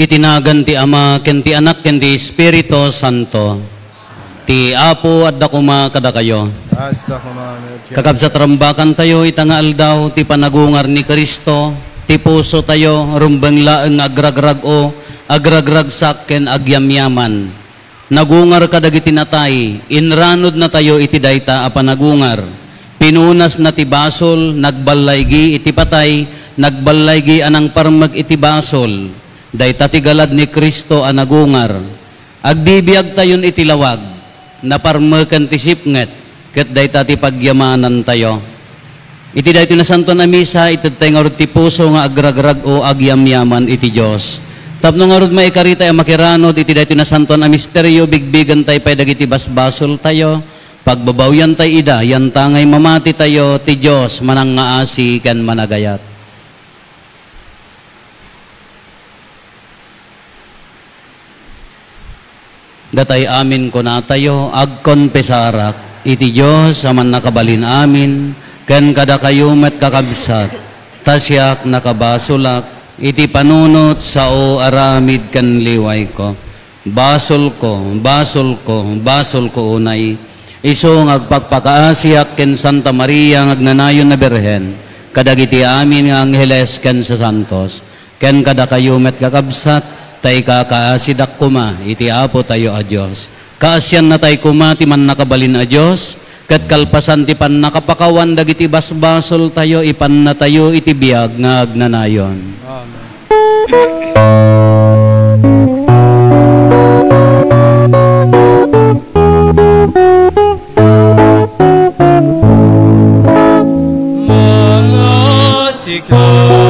Itinagan ti Ama, ken ti Anak, ken ti Espiritu Santo. Ti Apo at dakuma kada kayo. Kakabsat rambakan tayo, itanga aldaw, ti panagungar ni Kristo, ti puso tayo, rumbang laeng agragrag o, agragrag sakken agyamyaman. Nagungar kadagiti natay, inranod na tayo iti dayta a panagungar. Pinunas na ti basol, nagbalaygi iti patay, nagbalaygi anang parmag iti basol. Dayta ti galad ni Kristo a nagungar. Agbibiyag tayon iti lawag, na parmakan ti sipnget, ket dayta ti pagyamanan tayo. Iti dayto na santo na misa, iti tayo ti puso nga agragrag o agyamyaman iti Diyos. Tapno nga rod maikarita ay makiranod, iti dayto na santo na misteryo, bigbigan tayo pay dagiti basbasol tayo, pagbabawyan tayo ida, yan tangay mamati tayo, ti Diyos manang ngaasi ken managayat. Datay amin ko na tayo, agkonpesarak, iti Diyos saman nakabalin amin, ken kada kayo met kakabsat, tasyak nakabasulak, iti panunot sao aramid ken liway ko. Basol ko, basol ko, basol ko unay, iso ngagpagpakaasiak ken Santa Maria ngagnanayon na Birhen, kadagiti amin nga angheles ken sa santos, ken kada kayo met kakabsat, tay kakaasidak kuma, iti Apo tayo a Diyos. Kaasyan na tay kuma, ti man nakabalin a Diyos, kat kalpasan ti pan nakapakawan, dagiti basbasol tayo, ipan na tayo, iti biyag nga agnanayon. Amen. Mga sigaw,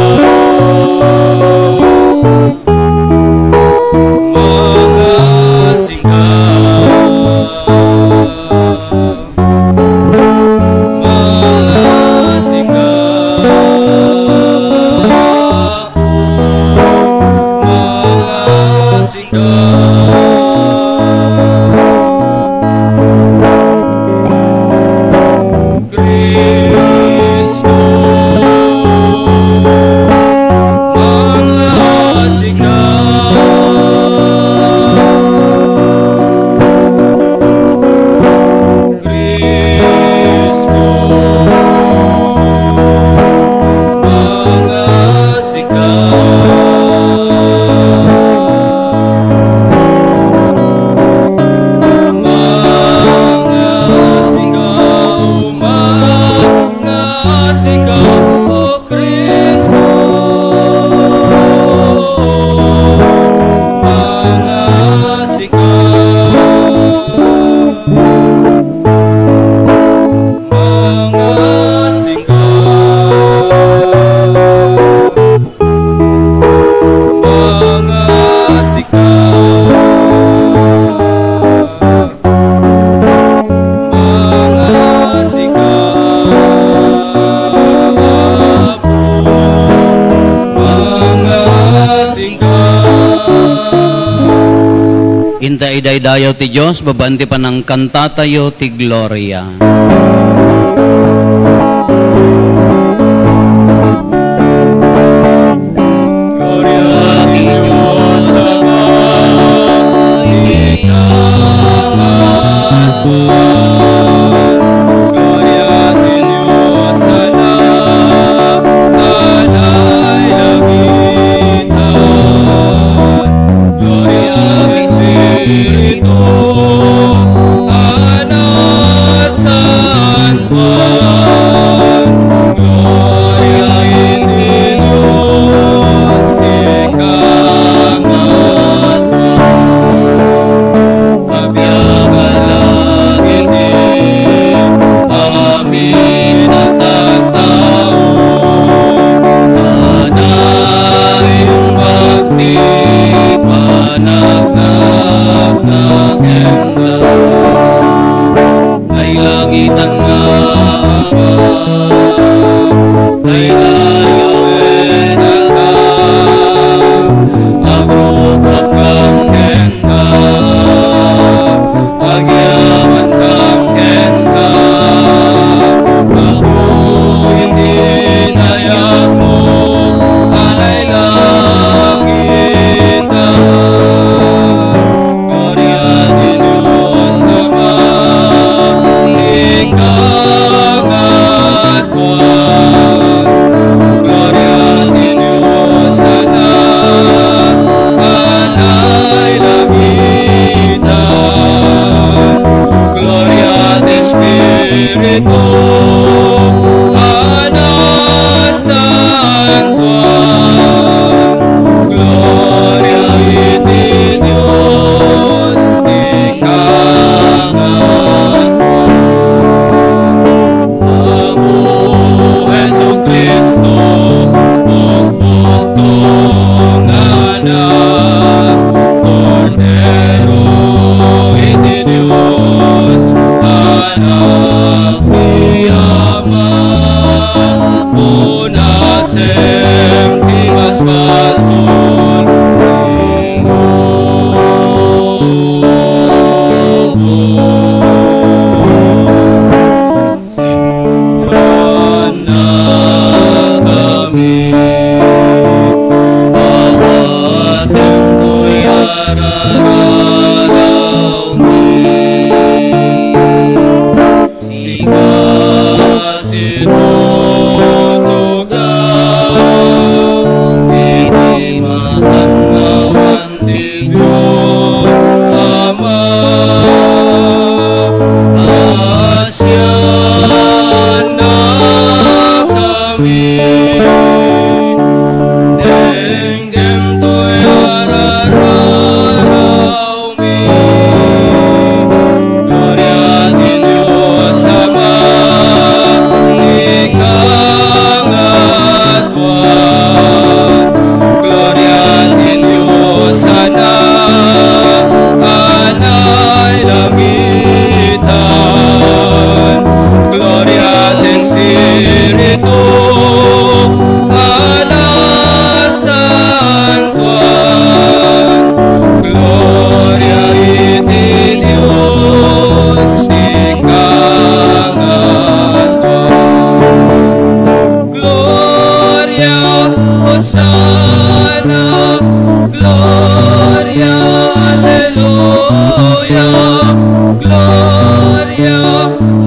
Inta idaydayaw ti Diyos, babaan ti panang kanta tayo ti Gloria.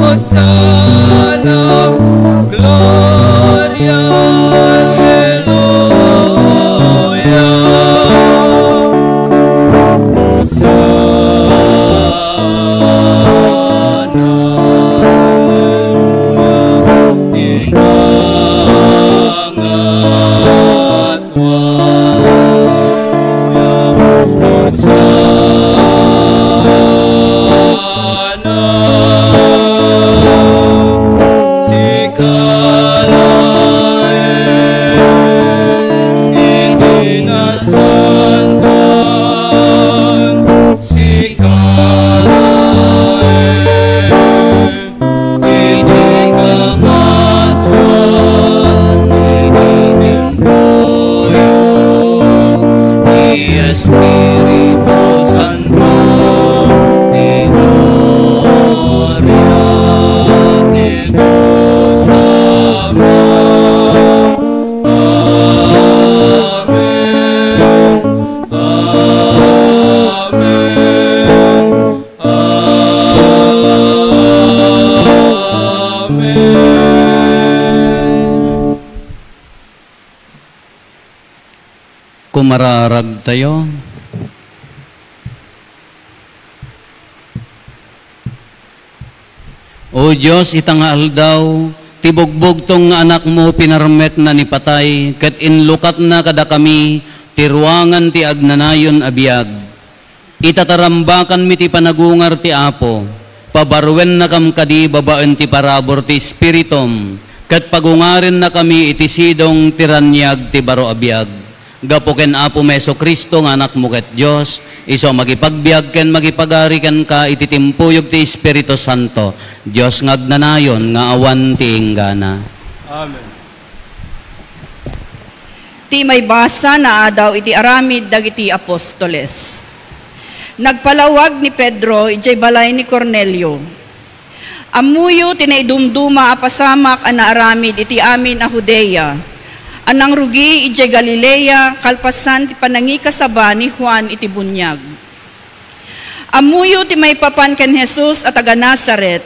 Hosanna, gloria. Kumararag tayo. O Diyos, itangal daw, tibugbog tong anak mo pinarmet na nipatay, kat inlukat na kada kami, tiruangan ti agnanayon abiyag. Itatarambakan mi ti panagungar ti Apo, pabarwen na kam kadi babaen ti parabor ti Spiritom, kat pagungaren na kami iti sidong tiranyag ti baro abiyag. Gapo ken Apo Meso Kristo nga anak mo ket Dios, iso magipagbiag ken magipagari ken ka iti timpuyog ti Espiritu Santo. Dios ngagnanayon nga awan ti inggana. Amen. Ti may basa na adaw iti aramid dagiti apostoles. Nagpalawag ni Pedro ijay balay ni Cornelio. Amuyo tinaidumduma apasamak ana aramid iti amin a Judea. Anang rugi ijay Galilea, kalpasan ti panangikasaba ni Juan iti bunyag. Amuyo ti may papan ken Jesus at taga Nazaret,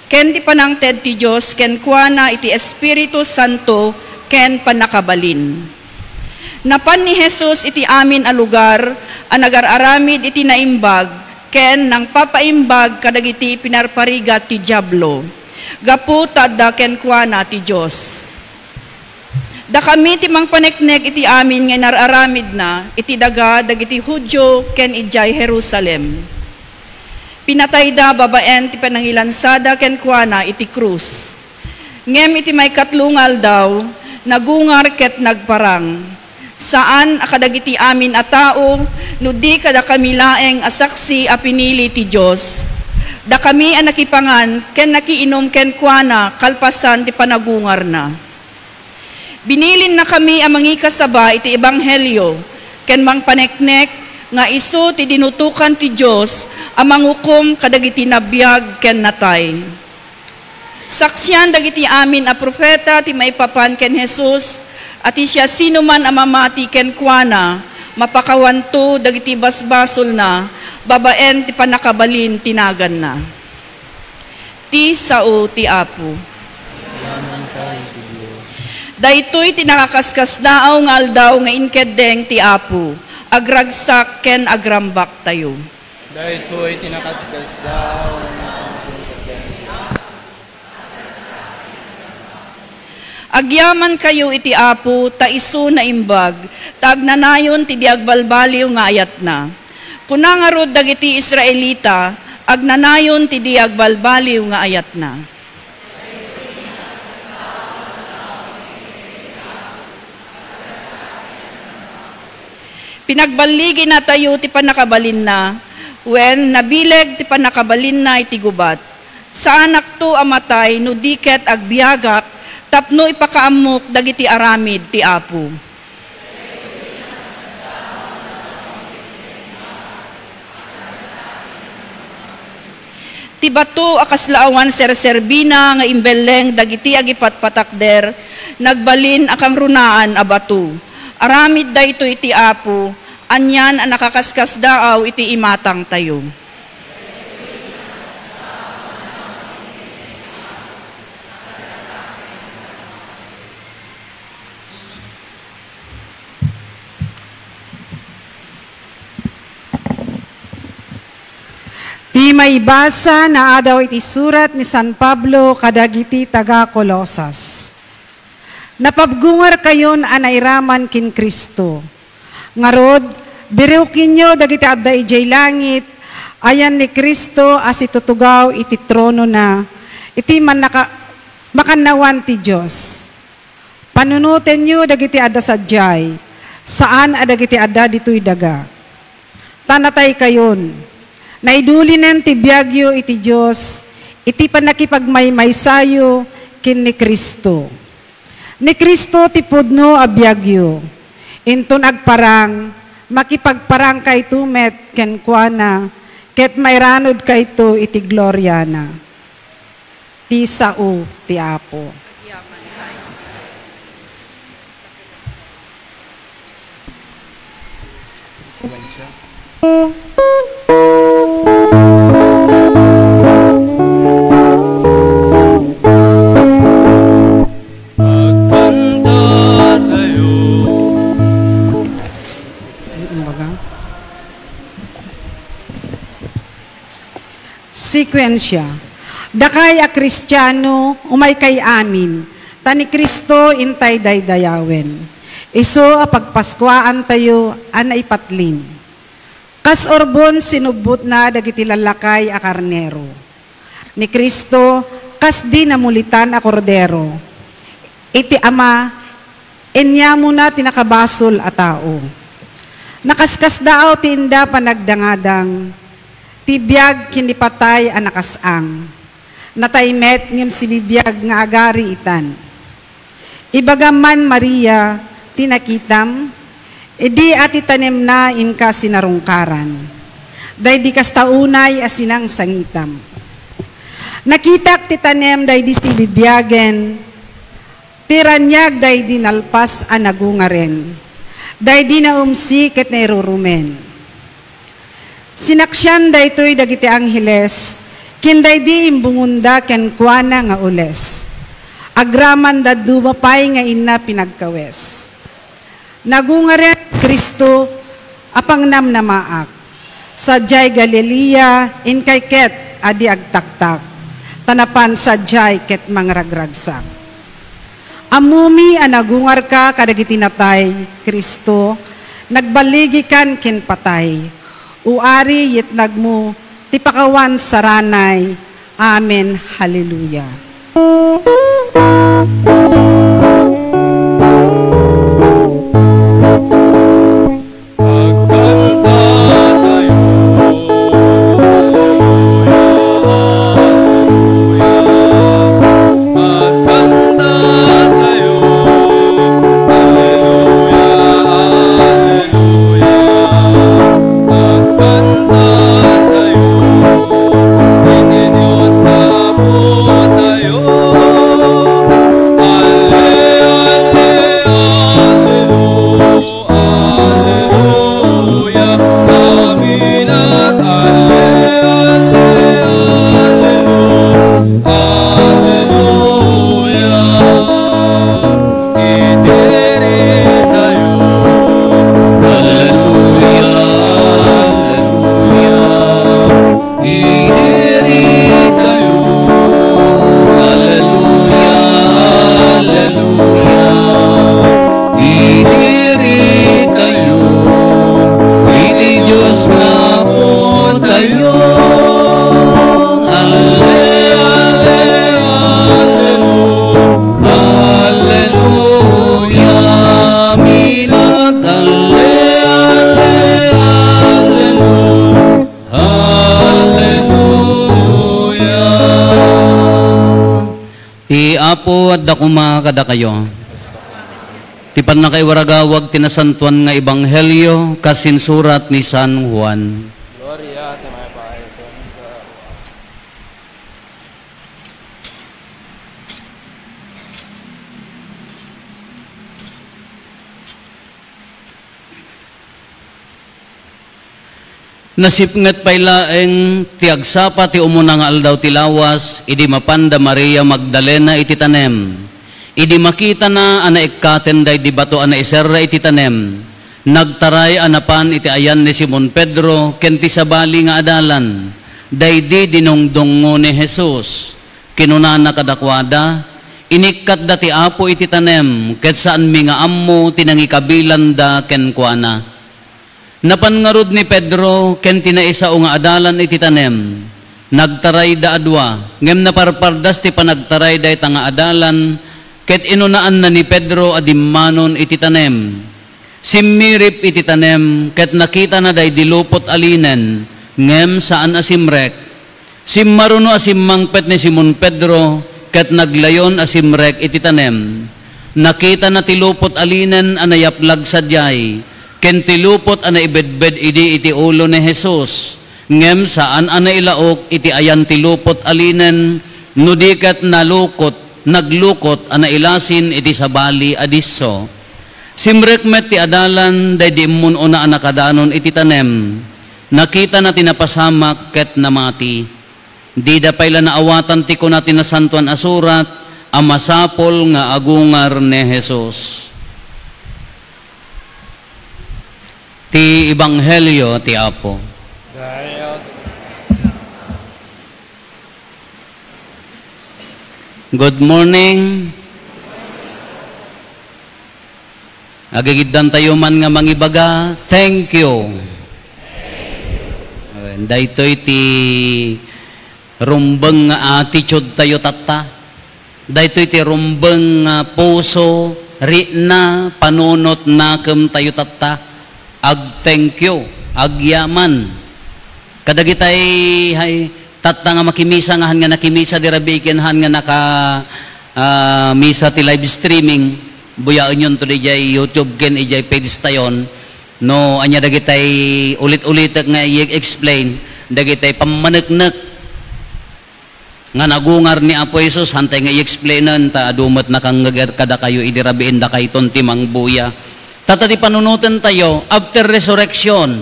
ken ti panangted ti Diyos, ken kuana iti Espiritu Santo, ken panakabalin. Napan ni Jesus iti amin a lugar, ang nagararamid iti naimbag, ken nang papaimbag kadagiti pinarparigat ti Diablo. Gapu tadda ken kuana ti Diyos. Da kami ti mangpaneknek iti amin nga nararamid na, iti daga dagiti Hudyo ken ijay Jerusalem. Pinatay da babaen ti panangilansada ken kuana iti krus. Ngem iti may katlungal daw, nagungar ket nagparang. Saan akadagiti amin a tao, no di kada kami laeng asaksi a pinili ti Dios. Da kami a nakipangan ken nakiinom ken kuana kalpasan ti panagungar na. Binilin na kami ang mangikasaba iti ebanghelyo, ken mangpaneknek nga isu ti dinutukan ti Dios ang mangukom kadagiti nabiyag ken natay. Saksyan dagiti amin a propeta ti maipapan ken Jesus, at siya sino man ang mamati ken kuana, mapakawanto dagiti basbasol na, babaen ti panakabalin tinagan na. Ti sao ti Apo. Daytoy tinakakaskas daaw nga aldaw nga inkedeng ti Apo, agragsak ken agrambak tayo. Daytoy tinakaskas daw nga agyaman kayo iti Apo, ta isu na imbag, ta agnanayon ti diagbalbaliw nga ayat na. Kunangarod dagiti Israelita, agnanayon ti diagbalbaliw nga ayat na. Pinagbaligi na tayo ti panakabalin na, when nabileg ti panakabalin na iti gubat. Sa anak to amatay, no diket agbiagak, tapno ipakaamok dagiti aramid ti Apo. Ti bato akaslaawan serserbina nga imbeleng dagiti agipatpatakder, nagbalin akang runaan a bato. Aramid dayto iti Apo, anyan ang nakakaskas daaw iti imatang tayo. Ti maibasa na adaw iti surat ni San Pablo kadagiti taga Colosas. Napabgungar kayon anairaman kin Kristo. Ngarod, biriw kinyo dagiti adda ijay langit, ayan ni Kristo as itutugaw iti trono na, iti makanawan ti Diyos. Panunutin nyo dagiti adda sadyay, saan adagiti adda dito'y daga. Tanatay kayon, naidulinen ti biyagyo iti Diyos, iti panakipagmaymaysayo kin ni Kristo. Ni Kristo ti pudno a biyagyo, inton agparang, makipagparang kay tumet ken kuana, ket mayranod kayto iti gloria na. Ti sao ti Apo. sekwensya. Dakay a Kristiyano, umay kay amin, tani Kristo intay daydayawen. Iso a pagpaskwaan tayo, anay patlin. Kas orbon sinubot na dagiti lalakay a karnero. Ni Kristo, kas di namulitan a kordero. Iti ama, inya mo na tinakabasol a tao. Nakaskas daaw tinda panagdangadang, tibiyag kinipatay a nakasang. Nataymet ngem si bibiyag nga agari itan. Ibagaman Maria, tinakitam, edi ati tanem na inka sinarungkaran. Day di kastaunay asinang sangitam. Nakitak ti tanem day di si bibiyagen, tiranyag day di nalpas a nagungaren. Day di na umsi ket nairurumen. Sinaksyan day to'y dagiti angheles, kinday di imbungunda ken kuana nga ules. Agraman da dumapay nga ina pinagkawes. Nagungaren Kristo apang namnamaak. Sadyay Galilea in kay ket adi agtaktak. Tanapan sadyay ket mangragragsak. Amumi anagungar ka kadagiti natay Kristo, nagbaligikan ken patay. Uari yitnag mo tipakawan saranay. Amen. Hallelujah. Apo at dakuma kada kayo. Tipan na kay waragawag tinasantuan nga ebanghelyo kasinsurat ni San Juan. Gloria te may pahay. Nasipnget pay laeng ti agsapa ti umuna nga aldaw ti lawas, idi mapanda Maria Magdalena iti tanem. Idi makita na ana ikkaten day di bato ana iserra iti tanem. Nagtaray anapan iti ayan ni Simon Pedro ken ti sabali nga adalan. Day di dinungdungo ni Jesus. Kinunana kadakwada, inikkat da ti apo iti tanem, ket saan mi nga ammo tinangikabilan da ken kuana. Napangarod ni Pedro, ken tinaisa o nga adalan iti tanem. Nagtaray da adwa, ngem naparpardas ti panagtaray da ita nga adalan, ket inunaan na ni Pedro adimmanon iti tanem. Simmirip iti tanem, ket nakita na day dilupot alinen, ngem saan asimrek. Simmaruno asimmangpet ni Simon Pedro, ket naglayon asimrek iti tanem. Nakita na tilupot alinen anayaplag sadyay, ken tilupot ana ibedbed idi iti ulo ni Jesus. Ngem saan ana ilaok iti ayan tilupot alinen, nudikat naglukot ana ilasin iti sabali adisso. Simrekmet ti adalan day di immun una ana kadanon iti tanem. Nakita na tinapasamak ket namati. Di da payla naawatan ti kuna tinasantuan asurat, amasapol nga agungar ni Jesus. Ti Ebanghelyo ti Apo. Good morning. Agigiddan tayo man nga mangibaga, thank you. Daytoy ti rumbeng nga attitude tayo tata. Daytoy ti rumbeng nga puso, rina, panunot nakem tayo tata. Ag thank you, ag yaman. Kadagitay hay tata nga makimisa nga nakimisa di rabiken nga naka misa ti live streaming. Buyaan yun to di jay YouTube ken ijay page tayon. No, anya dagitay ulit-ulit nga i-explain, dagitay pamaneknek nga nagungar ni Apo Jesus hantay nga i-explainan ta adumat na kang kada kayo idirabiin da kay timang buya. Tatati panunutan tayo after resurrection.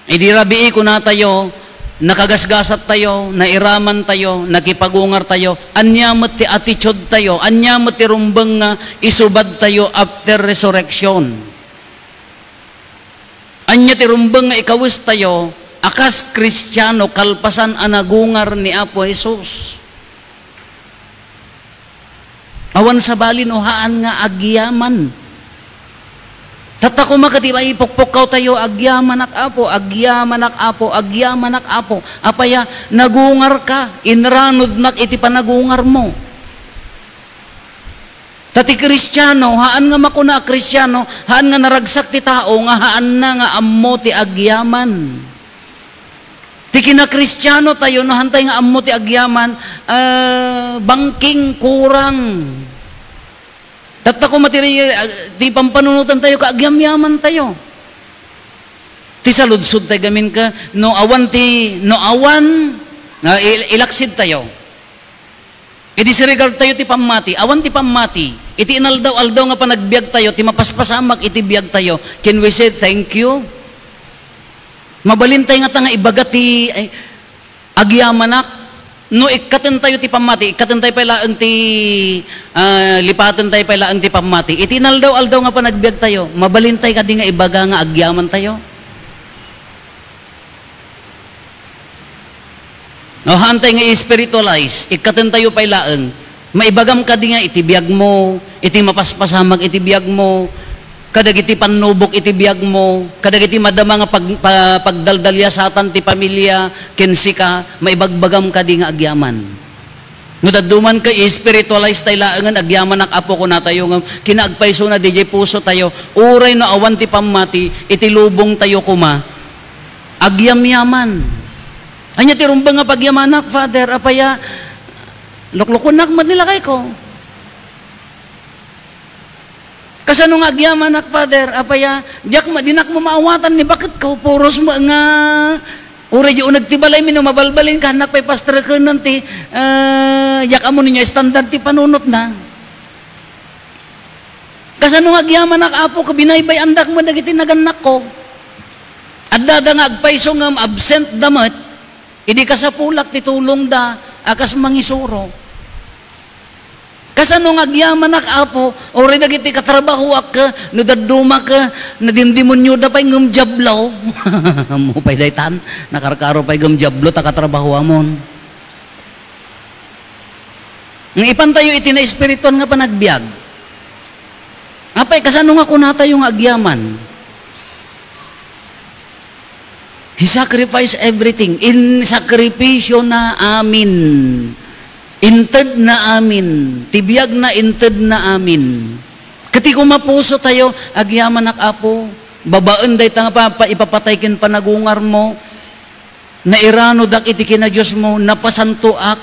Idirabii ko na tayo, nakagasgasat tayo, nairaman tayo, nakipagungar tayo, anyamot ti attitude tayo, anyamot ti rumbeng nga isubad tayo after resurrection. Anya ti rumbeng nga ikawis tayo, akas Kristiyano, kalpasan anagungar ni Apo Jesus. Awan sa balin uhaan nga agyaman. Tatako makatiba ipokpokaw tayo, agyamanak Apo, agyamanak Apo, agyamanak Apo. Apaya, nagungar ka, inranod nak iti panagungar mo. Tati Kristiyano, haan nga makuna Kristiyano, haan nga naragsak ti tao, nga haan na nga ammo ti agyaman. Ti kina Kristiyano tayo, no hantay nga ammo ti agyaman, bangking kurang. Tatako matiri, ti pampanunutan tayo, kaagyam-yaman tayo. Ti saludsud tayo gamin ka, no awan, ilaksid tayo. Iti sirigar tayo ti pamati, awan ti pamati, iti inaldaw-aldaw nga panagbiag tayo, ti mapaspasamak iti biag tayo. Can we say thank you? Mabalintay nga nga ibaga ti agyamanak. No, ikaten tayo ti pamati, ikaten tayo pala ang ti lipaten tayo pala ang ti pamati. Itinaldaw-aldaw nga pa nagbiag tayo. Mabalintay ka di nga ibaga nga agyaman tayo. No, hantay nga i-spiritualize, ikaten tayo pala ang maibagam ka di nga itibiyag mo, iti mapaspasamag itibiyag mo, kadagiti panubok itibiyag mo, kadagiti madama nga pagdaldalya satan ti pamilya, kensi ka, maibagbagam ka di nga agyaman. No, daduman ka, i-spiritualize tayo laangan, agyaman ak Apo ko na tayo, kinaagpaiso na DJ puso tayo, uray na awan ti pamati, itilubong tayo kuma, agyam-yaman. Anya ti rumbang nga pagyamanak, Father, apaya, luklukunak manilakay ko. Kasano nga agyaman ak Father, apaya, diyak dinak mo maawatan ni bakit ka, puros mo nga, uri di nagtibalay mino, mabalbalin ka, anak pa'y pastor ka nanti, yak amo ninyo, standard ti panunot na. Kasano nga agyaman ak Apo, kabinaybay andak mo, dagiti naganak ko. At dada nga agpaiso nga absent damat, idi ka sa pulak, titulong da, akas mangisuro. Kasano nga agyaman ak Apo, o rin nagiti katrabaho ka, nudaduma ka, nadindimonyo da pa'y ngumjablaw. Mo pa'y daytan, nakarkaro pa'y ngumjablo, takatrabaho amon. Ng ipan tayo iti na espirituan nga panagbiag. Apay, kasano nga kunata yung agyaman? He sacrificed everything. In sakripisyo na amin. Inted na amin. Tibiyag na inted na amin. Kati kumapuso tayo, agyaman ak Apo, babaan day tanga pa ipapatay kin panagungar mo, na irano dak iti kina Diyos mo, napasantuak,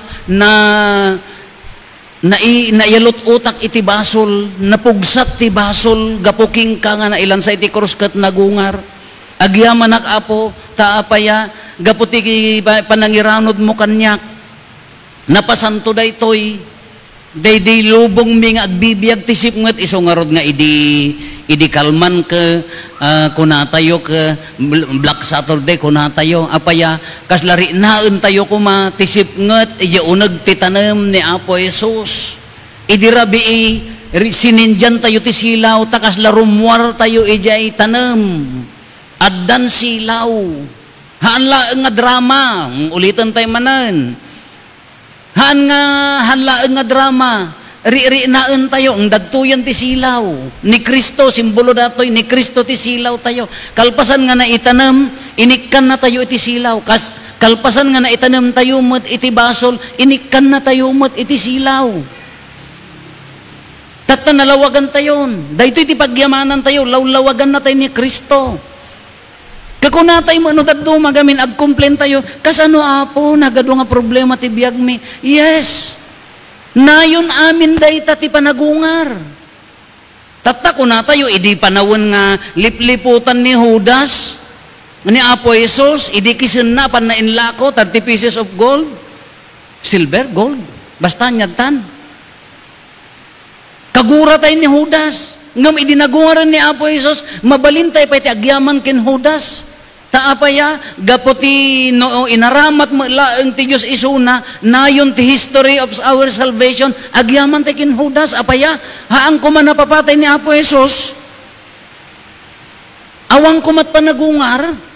naiyalot utak iti basol, napugsat ti basol, gapuking ka nga na ilan sa iti krus kat nagungar. Agyaman ak Apo, taapaya, gaputi panangiranod mo kanyak, napasanto daytoy, day lubong mi nga agbibiyag tisip ngat isungarod nga idi kalman ka, kunatayo ka, Black Saturday kunatayo, apaya, kaslari naan tayo kuma, tisip ngat, idi unag titanam ni Apo Jesus, idi rabii, sinindyan tayo ti silaw, takas larumwar tayo ijay tanam, addan silaw, haanla nga drama, ulitan tayo manan, Haan nga hanlaan nga drama, ri-naan tayo, ang dagtuyan ti silaw. Ni Kristo, simbolo datoy, ni Kristo ti silaw tayo. Kalpasan nga na itanam, inikkan na tayo iti silaw. Kalpasan nga na itanam tayo mo't iti basol, inikkan na tayo mo't iti silaw. Tatta nalawagan tayo. Dahito iti pagyamanan tayo, lawlawagan na tayo ni Kristo. Kakunatay mo, ano daddo magamin, ag-complain tayo, kasano apo, nagado nga problema ti biyag mi. Yes, nayon amin dayta ti panagungar. Tatta kuna tayo, idi panawon nga lipliputan ni Judas, ni Apo Jesus, idi kisin na, panainlako, 30 pieces of gold, silver, gold, basta nyagtan. Kagura tayo ni Judas, ngam idinagungaran ni Apo Jesus, mabalintay pa iti agyaman ken Judas. Taapaya, gaputi no inaramat mo laeng ti Diyos isuna, nayon ti history of our salvation, agyaman ti ken Judas, apaya, haang kuman napapatay ni Apo Jesus, awang kumat panagungar,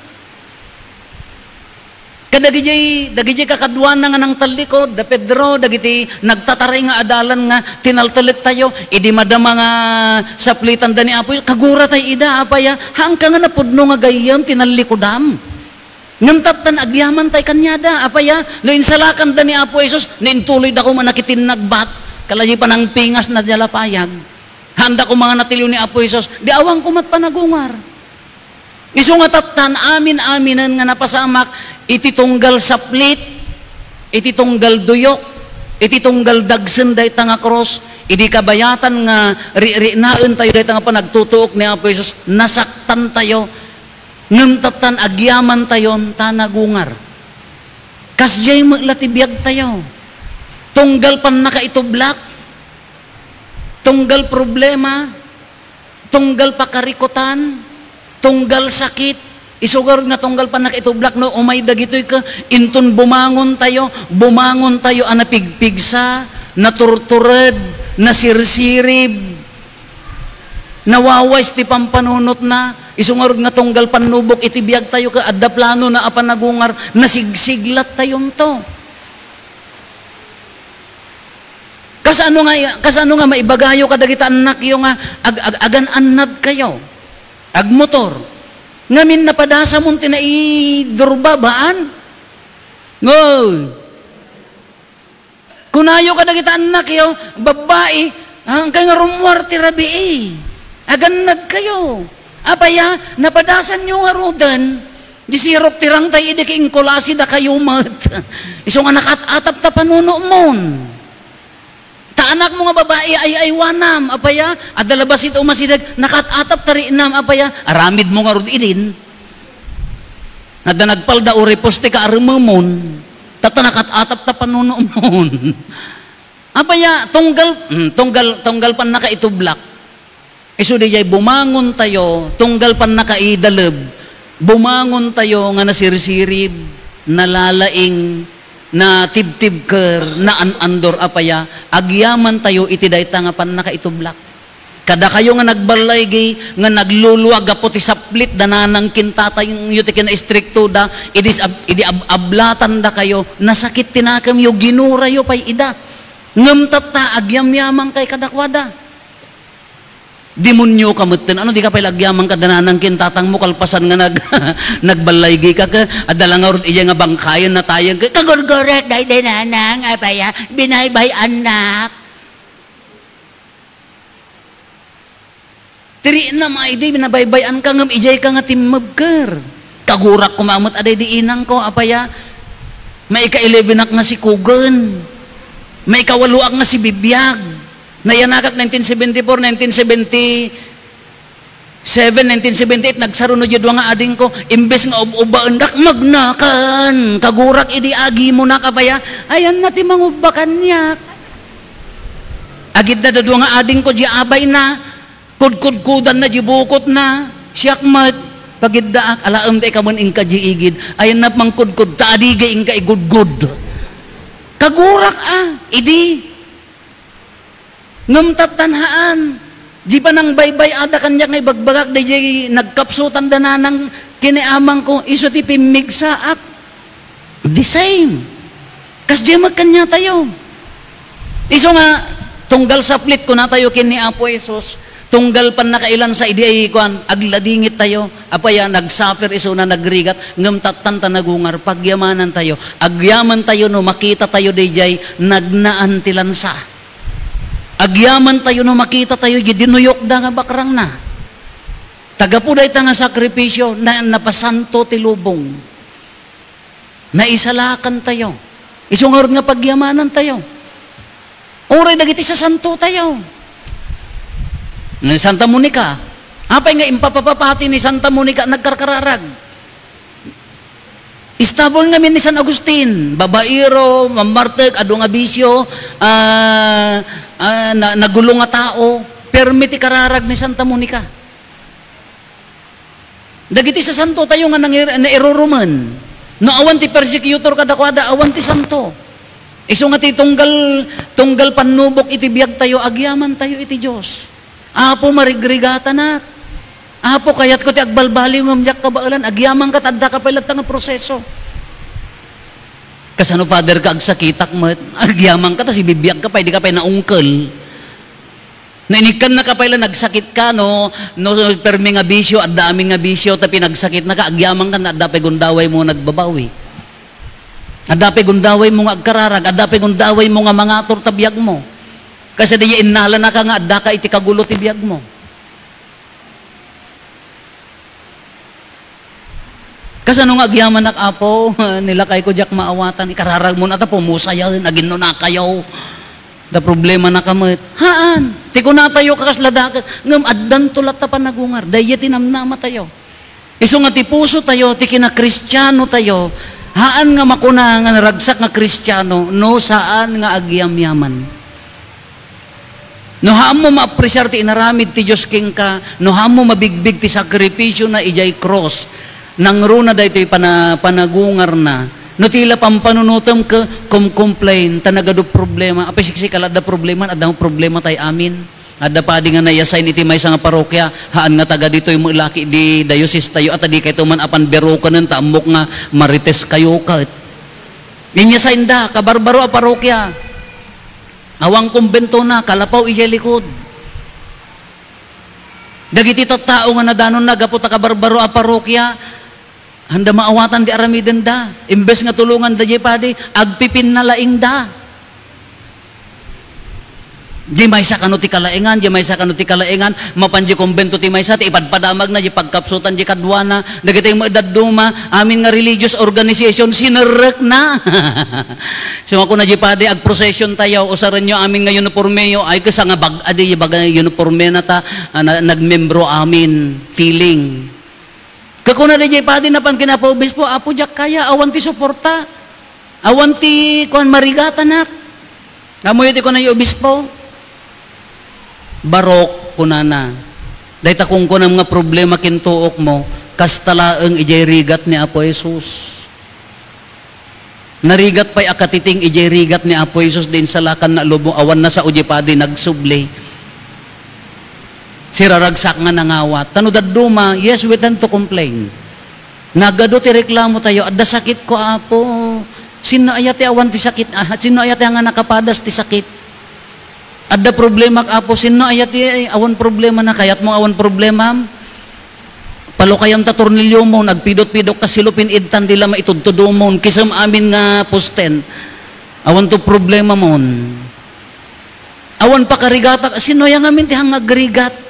kadagijay kakadwan na nga ng talikod, da Pedro, dagiti nagtataray nga adalan nga, tinaltalit tayo, idi madama nga saplitan da ni Apo, kagura tayo ida, apaya, haang ka nga napudno nga gayam, tinalikodam. Ngamtatan agyaman tayo kanyada, apaya, no insalakan da ni Apo Jesus, nintuloy da ko manakitin nagbat, kalaji pa ng pingas na jalapayag, handa ko mga natilyo ni Apo Jesus, di awang kumat panagungar. Iso nga tatan, amin-aminan nga napasamak, iti tunggal saplit, iti tunggal duyok, iti tunggal dagsen dayta nga cross, iti kabayatan nga ri-naan tayo dayta nga panagtutuok ni Apo Jesus, nasaktan tayo, ngantatan agyaman tayo, tanagungar. Kasjay mo latibiyag tayo, tunggal pan nakaitublak, tunggal problema, tunggal pakarikutan, tunggal sakit, isugar nga tunggal pa nakaitublak no, umay dagitoy ka, inton bumangon tayo, anapigpigsa, naturtured, nasirsirib, nawaways ti pampanunot na, isungarod nga tunggal panubok, itibiyag tayo ka, adda plano na apanagungar, nasigsiglat tayon to. Kasano nga maibagayo kadagita anak yung nga, agan-anad kayo, agmotor, ngamin napadasa mong tinaidurubabaan. Ngoy! Kunayo ka na kita anak yo, babae, hanggang nga rumwar ti rabi aganad kayo. Apaya, napadasan nyo nga rodan, disirok tirang tayo idiking kulasi da kayo mat. Iso nga nakat-atap ta panuno mon. Ta anak mo nga babae ay wanam, apaya, adalabas ito umasidag, nakat-atap tarinam, apaya, aramid mo nga rod idin. Nada nagpalda o reposte ka aramamon, tata nakat-atap ta panunomon. Apaya, tunggal pan nakaitublak. Iso di jay bumangon tayo, tunggal pan nakaidalab, bumangon tayo nga nasirsirib, nalalaing, na tib-tibker, na an-andor apaya, agyaman tayo iti dayta nga pan nakaitublak. Kada kayo nga nagbalay nga nagluluwag apo ti saplit dananang kintata yung yuti kina istrikto da, idi ablatan da kayo, nasakit tinakam yo, ginura yo pay ida. Ngamtata agyam-yamang kay kadakwada. Demonyo kamutten, ano di ka pala agyaman ka dananang kintatang mo kalpasan nga nagbalay ka adala nga urot iya nga bangkayan na tayang kagurguret day dananang apaya binaybay anak tiri na maidi binabaybayan ka ngam ijay ka nga timagker kagurak kumamot aday di inang ko apaya may ka-11 nga si Kugan, may ka-8 nga si Bibiyag. Nayanakak 1974, 1977, 1978, nagsarunod yun nga ading ko, imbes nga ubaan, magnakan, kagurak, idi agi mo na kapaya, ayan na ti mangubakan niya. Agid na dadwa nga ading ko, di abay na, kudkudan na, di bukot na, siyakmat, pagid daak, alaam da ikamon inka di igid, ayan na mangkudkud, taadigay inka igudgud. Kagurak idi, ngam tatanhaan, di pa nang baybay ada kanya ngay bagbagak, di nagkapsutan da ng kiniamang ko, iso ti pimigsaak. The same. Kas di magkanya tayo. Iso nga, tunggal sa plit ko na tayo kini Apo Jesus, tunggal pan nakailan sa idi kuan, agladingit tayo, apaya nagsuffer iso na nagrigat, ngamtatan ta nagungar, pagyamanan tayo, agyaman tayo no, makita tayo dijay, nagnaan tilansa. Agyaman tayo no, makita tayo, dinuyok da nga bakrang na. Tagapuday ta nga sakripisyo, na napasanto ti lubong. Naisalakan tayo. Isungarod nga pagyamanan tayo. Oray dagiti sa santo tayo. Ni Santa Monica, apay nga impapapapati ni Santa Monica nagkarkararag. Istabol ngamin ni San Agustin, babairo, mamarteg, adu nga bisyo, nagulong nga tao, permiti kararag ni Santa Monica. Dagiti sa santo tayo nga nairuruman. No awan ti persecutor kadakwada, awan ti santo. Iso nga ti tunggal panubok iti biyag tayo, agyaman tayo iti Diyos. Apo marigrigata na. Apo kayat ko ti agbalbaliw ngamjak kabaalan, agyaman ka tadda ka pala nga proseso. Kasano father ka agsakitak mo, agyaman ka ta si bibiyag ka pa, hindi ka pa naungkel. Nainikan na ka pala, nagsakit ka, no permi nga bisyo, at daming nga bisyo, ta pinagsakit na ka, agyaman ka na, at dapay gundaway mo nagbabawi. At dapay gundaway mo nga agkararag, at dapay gundaway mo nga mangator tabiyag mo. Kasi di inala na ka nga, at daka iti kagulo tibiyag mo. Kasi nung agyaman na Apo, nilakay ko jak maawatan, ikararag mo na ta, pumusayan, agin no na kayaw. Da problema na kamit. Haan, tiko na tayo kakasladakat, ngam addan tulat ta panagungar, daya tinamnama tayo. Iso nga ti puso tayo, ti kina Kristiyano tayo, haan nga makuna nga naragsak nga Kristiyano, no saan nga agyamyaman. No haan mo maapresyar ti inaramid ti Diyos king ka, no haan mo mabigbig ti sakripisyo na ijay cross, nang runa da ito'y panagungar na, no tila pampanunutam ka, complain, tanagado problema, apay siksikalad da problema, adang problema tayo amin. Adda pa di nga nayasign iti may nga parokya, haan nga taga dito yung laki di diocese tayo, at di kayo man apan bero ka nun, taamok nga marites kayo ka. Inyasign da, kabarbaro a parokya. Awang kumbento na, kalapaw iyay likod. Dagiti tattao nga nadanon na, gapot a kabarbaro a parokya, handa maawatan di aramiden da. Imbes nga tulungan da padi, agpipin na laing da. Di may sa kano ti kalaingan, di may sa kano ti kalaingan, mapanji kumbento ti may sa, ti ipadpadamag na, di pagkapsutan di kadwana, dagiti mo edad duma, amin nga religious organization, sinerek na. So ako na di padi, ag-procession tayo, usaran nyo amin nga uniformeyo, ay kasi nga adi uniforme na ta, nagmembro amin, feeling. Kakuna di padi na pan kinapobis po, Apo jak kaya, awan ti suporta, awan ti kuan marigata nak, amoy ti ko na yung obispo, barok kunana. Dahil takong kunam nga problema kintuok mo, kastalaang ijay rigat ni Apo Jesus. Narigat pa'y akatiting ijay rigat ni Apo Jesus din sa lakan na lubong, awan na sa ujipadi nagsubli. Siraragsak nga nangawat. Tanudad duma, yes, we tend to complain. Nagado ti reklamo tayo, adda sakit ko Apo. Sino ayati awan ti sakit? Sino ayati nga nakapadas ti sakit? Adda problema Apo, sino ayati awan problema na, kayat mo awan problema? Palukayam ta tornilyo mo, nagpidot-pidot ka silupin idtan dila maitudtudo mo, kisam amin nga posten. Awan to problema mo. Awan pa karigata, sino yang amin ti hangagrigat?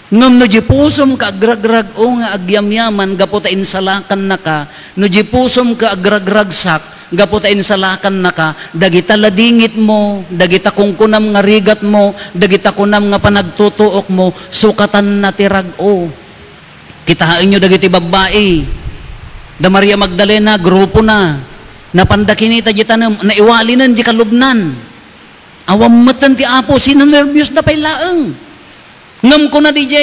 Ngam no di pusom ka agragrag o nga agyamyaman, gaputa insalakan na ka, no di pusom ka agragragsak, gaputa insalakan na ka, dagita ladingit mo, dagita kungkunam nga rigat mo, dagita kunam nga panagtutuok mo, sukatan na tirag o. Kitahain nyo dagiti babae, da Maria Magdalena, grupo na, napandakinita di tanam, naiwalinan di kalubnan. Awam matan ti Apo, sinanervyos na pailaang. Ngam ko na DJ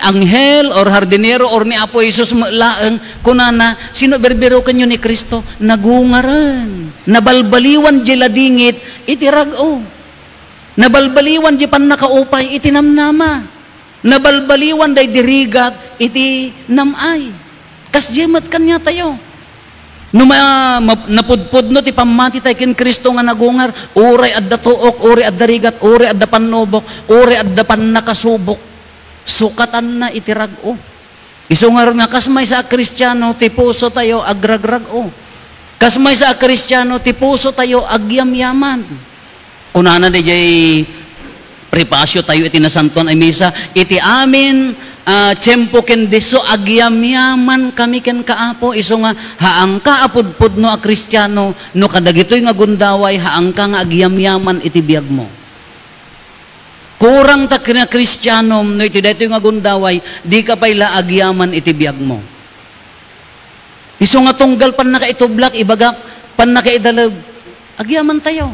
anghel or hardinero or ni Apo Jesus laeng kunana, sino berbero kanyo ni Kristo, nagungaran, nabalbaliwan di ladingit, itirago. Nabalbaliwan di pan nakaupay, itinamnama. Nabalbaliwan day dirigat, iti namay. Kasjemat kanya tayo. Napudpud no ti pamati tayo kin Kristo nga nagungar, uray adda tuok, uray adda rigat, uray adda panubok, uray adda nakasubok, sukatan na itirag-o. Isungar nga kasmay sa Kristiyano, ti puso tayo agragrag-o. Kasmay sa Kristiyano, ti puso tayo agyamyaman. Kunana di jay prepasyo tayo iti nasanton ay misa, iti amin tiyempo ken diso agyamyaman kami ken kaapo, iso nga haang ka apudpud no a Kristiyano, no kadagitoy nga gundaway, haang ka nga agyamyaman iti biyag mo. Kurang ta kina Kristiyano, no iti daytoy nga gundaway, di ka payla agyaman iti biyag mo. Iso nga tunggal pan nakaitublak, ibagak pan nakaidalab, agyaman tayo.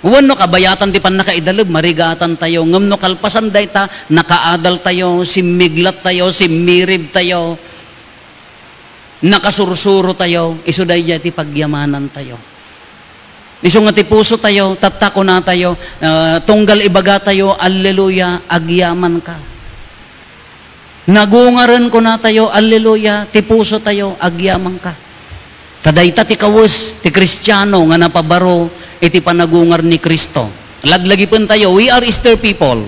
Wano kabayatan ti pan nakaidalab, marigatan tayo, ngam no kalpasan dayta, nakaadal tayo, simiglat tayo, simirib tayo, nakasursuro tayo, iso dayta ti pagyamanan tayo. Iso nga ti puso tayo, tatako na tayo, tunggal ibaga tayo, alleluya, agyaman ka. Nagungaran ko na tayo, alleluya, ti puso tayo, agyaman ka. Kadayta ti kawus, ti Kristiyano, nga napabaro, iti panagungar ni Kristo. Laglagipin tayo, we are Easter people.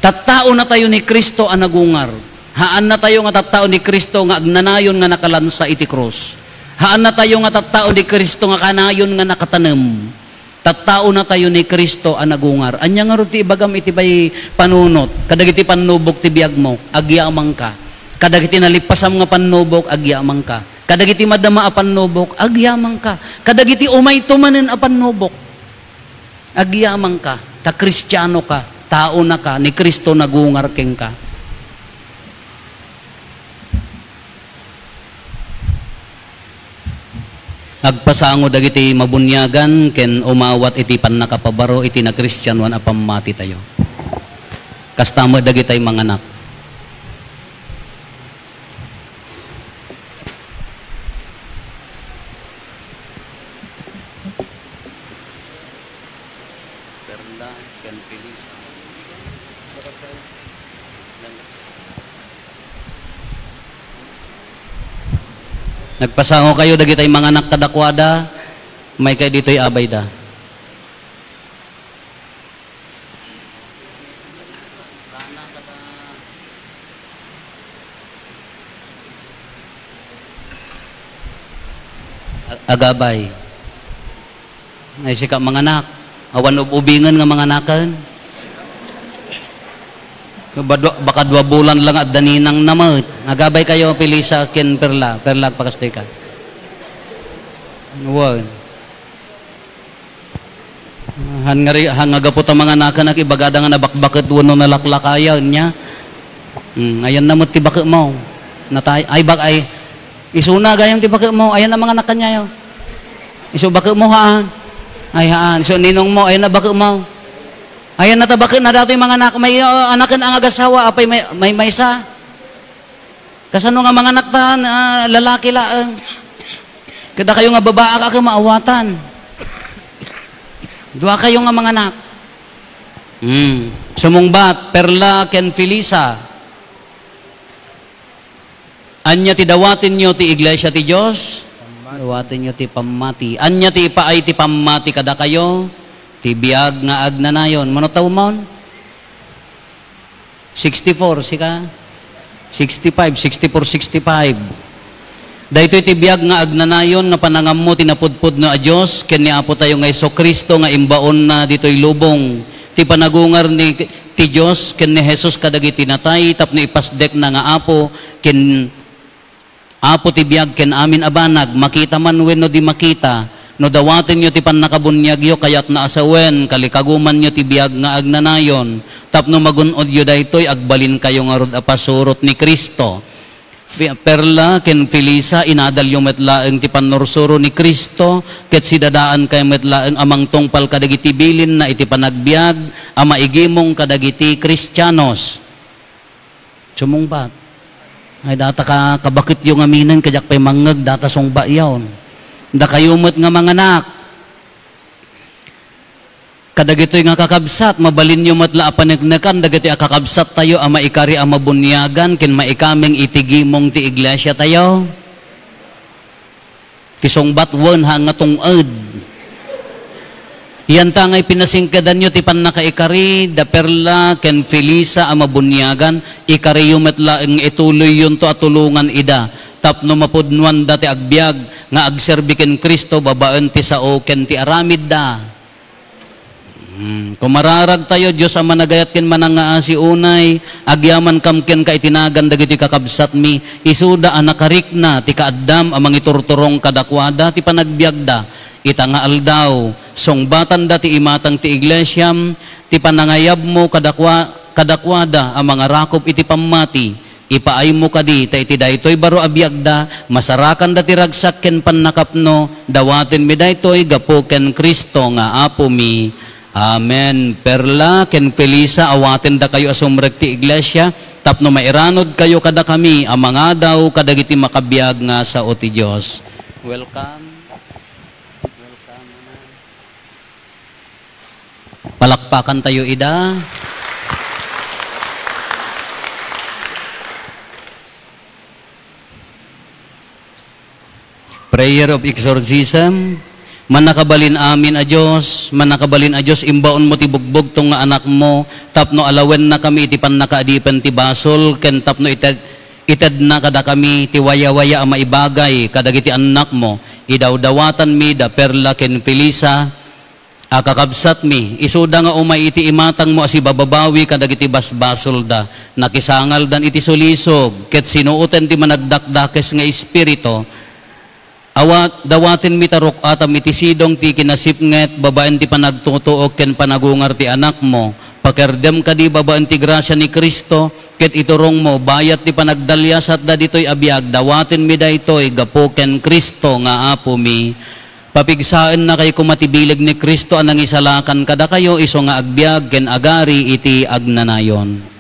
Tattao na tayo ni Kristo ang nagungar. Haan na tayo nga tattao ni Kristo nga agnanayon nga nakalansa iti krus. Haan na tayo nga tattao ni Kristo nga kanayon nga nakatanem. Tattao na tayo ni Kristo ang nagungar. Anya nga ti ibagam iti bay panunot. Kadagiti panubok ti biyag mo, agyamang ka. Kadagiti nalipasam nga panubok, agyamang ka. Kadagiti madama a panubok, agyamang ka. Kadagiti umay tumanen a panubok, agyamang ka. Ta Kristiyano ka, tao na ka, ni Kristo nagungar keng ka. Agpasango dagiti mabunyagan ken umawat iti pannakapabaro iti na Kristiyano a pamati tayo. Kastama dagiti manganak. Nagpasango kayo dagitay mga anak kadakwada, may kay dito'y abay da. Agabay. Ay sika mga anak, awan ubingan nga mga anakan. Baka 2 bulan lang at daninang namot. Agabay kayo pili sa ken perla at pakastika. Wow. Hangagapot ang mga nakanak ibagada nga nabakbakit wano nalaklakayan niya. Ayan namot ti bakit mo. Natay ay bak ay isuna gayam ti bakit mo. Ayan ang mga nakanya yo. Isu bakit mo haan. Ay haan. Isu ninong mo ayan na bakit mo. Ayan natabakit na dato yung mga anak, may anakan ang agasawa, apay may maysa. Kasano nga mga anak ta, lalaki laang. Kada kayo nga babaa ka maawatan. 2 kayo nga mga anak. Sumungbat, Perla, ken Felisa. Anya ti dawatin nyo ti iglesia ti Diyos. Dawatin nyo ti pamati. Anya ti ipaay ti pamati kada kayo. Tibiyag nga agnanayon. Mano taw mon? 64, sika? 65, 64, 65. Dahito tibiyag nga agnanayon nga panangam mo tinapudpud no a Diyos, ken ni Apo tayo nga Jesucristo nga imbaon na dito'y lubong. Ti panagungar ni ti Diyos, ken ni Jesus kadagiti natay, tapno ipasdek na nga Apo, ken Apo tibiyag ken amin abanag, makita man wenno di makita, no dawatin nyo ti pannakabunyag yo kayat naasawen kalikaguman nyo ti biyag nga agnanayon tapno magunod yo daytoy agbalin kayo nga rod apasurot ni Kristo. Perla ken Felisa inadal yo metlaeng ti pannursuro ni Kristo ket sidadaan kay metlaeng amang tungpal kadagiti bilin na iti panagbiag ama igimong kadagiti Kristiyanos. Sumungbat ay data ka kabakit yo nga minan kajak pay mangeg data sungba yaon. Da kayumot nga mga anak. Kadagitoy nga kakabsat, mabalin nyo matla apanagnakan, dagitoy kakabsat tayo, ama ikari ama bunyagan, kin maikaming itigimong ti iglesia tayo. Kisong batwan ha nga tungad. Yan tangay pinasingkadan nyo, ti pan nakaikari, da perla, ken Felisa, ama bunyagan, ikari yung metla, ang ituloy yun to at tulungan ida. Tapno mapudnuan dati agbyag, nga agserbi ken Kristo, babaan ti sao, ken ti aramid da. Kung mararag tayo, Diyos ama nagayat ken mananga si unay, agyaman kam ken ka itinagan dagiti kakabsat mi, isuda anakarik na, ti kaadam, amang iturturong kadakwada, ti panagbyag da, itanga aldaw, songbatan da ti imatang ti iglesyam, ti panangayab mo kadakwada, amang arakop iti pamati, ipaay mo kadi, ta iti daytoy baro abiyag da, masarakan da ti ragsak ken pannakapno, dawatin mi daytoy gapo ken Kristo nga apo mi. Amen. Perla, ken Felisa, awaten da kayo asumrek ti iglesia, tapno mairanod kayo kada kami, amanga daw kadagiti makabiyag nga sa o ti Diyos. Welcome. Welcome. Palakpakan tayo ida. Prayer of exorcism. Manakabalin amin a Diyos, manakabalin a Diyos, imbaon mo ti bugbog tong nga anak mo, tapno alawen na kami iti pan nakaadipan ti basol, ken tapno ited na kada kami ti waya-waya ama ibagay, kadagiti anak mo, idawdawatan mi da perla ken Felisa, akakabsat mi, isuda nga umay iti imatang mo asi bababawi kadagiti basbasol da, nakisangal dan iti sulisog, ket sinuuten ti managdakdakes nga espiritu, dawatin mi tarok atam iti sidong ti kinasipnget, babaen ti panagtutuok ken panagungar ti anak mo, pakerdem kadi babaen ti grasya ni Kristo, ket iturong mo, bayat ti panagdalyasat da ditoy abiyag, dawatin mi daytoy gapo ken Kristo nga apo mi. Papigsaan na kay kumatibilig ni Kristo anang isalakan kada kayo, iso nga agbyag ken agari iti agnanayon.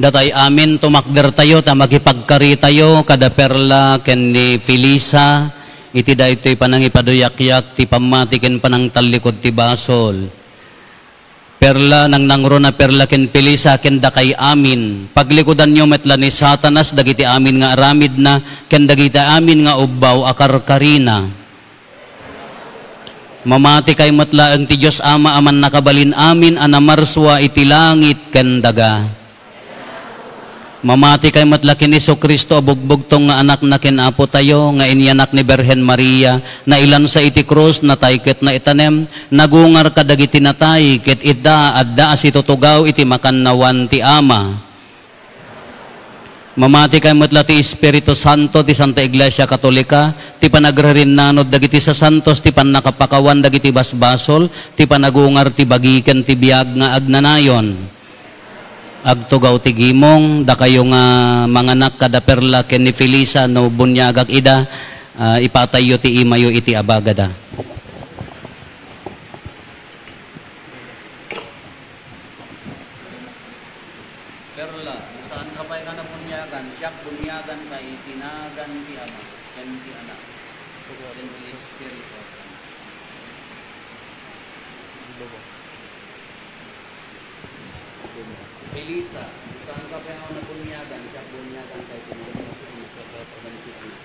Datay amin tumakder tayo, ta magipagkari tayo, kada perla ken ni Felisa, iti daytoy panang ipaduyak-yak, ti pamati ken panang talikod ti basol. Perla nang nangro na perla ken Felisa ken dakay amin, paglikodan nyo metla ni Satanas, dagiti amin nga aramid na, ken dagiti amin nga ubbaw akarkarina. Mamati kay metla ang ti Diyos ama aman nakabalin amin, anamarswa iti langit ken daga. Mamati kay matlaki ni Kristo abugbog tong nga anak na kinapo tayo, nga inyanak ni Berhen Maria, na ilan sa iti krus na tayket na itanem, nagungar kadagiti natay, ket idda adda si tutugaw iti makannawan ti ama. Mamati kay matla ti Espiritu Santo ti Santa Iglesia Katolika, ti panagrerinnanod dagiti sa santos, ti pannakapakawan dagiti basbasol, ti panagungar ti bagiken ti biag nga agnanayon. Agtugaw ti gimong, da kayo nga manganak kada perla ken ni Felisa no bunyagak ida, ipatayo ti imayo iti abagada. Perla, saan ka pa ka na bunyagan? Siyak bunyagan kay tinagan ti ama, ken ti anak. Ken ti Espiritu. Felisa, saan ka pa na bunyagan? Siya bunyagan kay tinagan ti anak.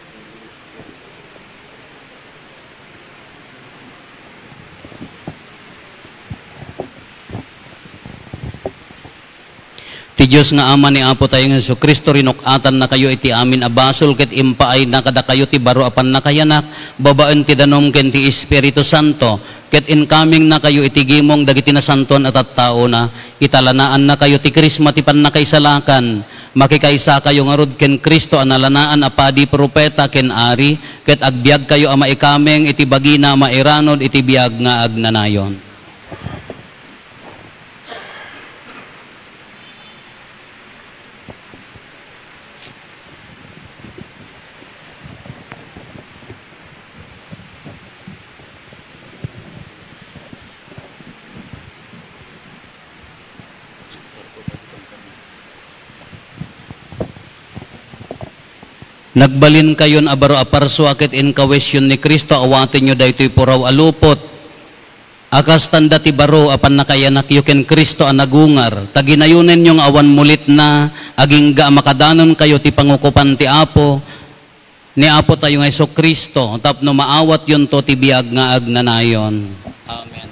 Ti Diyos nga ama ni Apo tayo nga Kristo rinukatan na kayo iti amin abasol ket impaay na kada kayo ti baro apan nakayanak, babaan ti danom ken ti Espiritu Santo, ket incoming na kayo iti gimong dagiti nasanton at tattao na, italanaan na kayo ti Krisma ti pannakaisalakan, makikaysa kayo nga rod ken Kristo analanaan apadi propeta ken ari, ket agbiag kayo ama ikameng iti bagina mairanod iti biag nga agnanayon. Nagbalin kayon abaro aparso akit in kawesyon ni Kristo awatin nyo daytoy puraw alupot. Akas tanda ti baro apan nakayanak yu ken Kristo anagungar. Taginayunen yung awan mulit na aging ga makadanon kayo ti pangukupan ti Apo. Ni Apo tayo nga Hesus Kristo. Tapno maawat yun to ti biag nga agnanayon. Amen.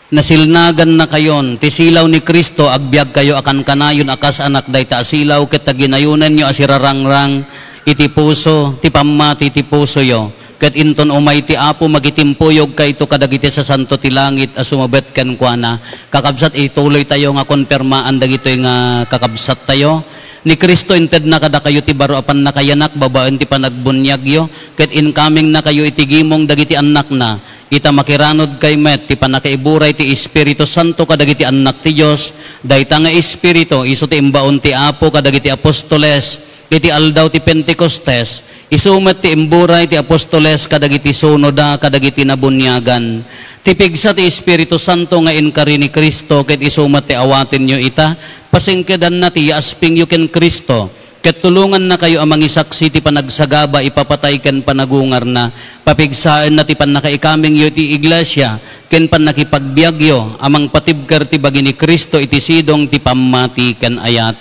Nasilnagan na kayon, ti silaw ni Kristo, agbyag kayo akan kanayon akas anak day ta silaw, ket taginayunan nyo asirarangrang, iti puso, ti pamati ti puso yo, ket inton umay ti Apo magitimpuyog kayto kadagiti sa santo ti langit, asumabet ken kuana, kakabsat ituloy tayo nga konpermaan dagito nga kakabsat tayo, ni Kristo inted na kada kayo ti baro apan nakayanak, babaen ti panagbunyag yo, ket incoming na kayo itigimong dagiti anak na, ita makiranod kay met, ti panakaiburay ti Espiritu Santo kadagiti anak ti Diyos, dayta nga Espiritu, iso ti imbaon ti Apo kadagiti apostoles, iti aldaw ti Pentecostes, isumet ti imburay ti apostoles kadagiti sunoda, kadagiti nabunyagan, ti pigsa ti Espiritu Santo nga inkari ni Kristo, ket isumet ti awatin nyo ita, pasingkedan na ti yasping yu ken Kristo, ket tulungan na kayo amang isaksi ti panagsagaba ipapatay ken panagungar na papigsaan na ti panakaikaming yu ti iglesia ken panakipagbiagyo amang patibker ti bagi ni Kristo iti sidong ti pamati ken ayat.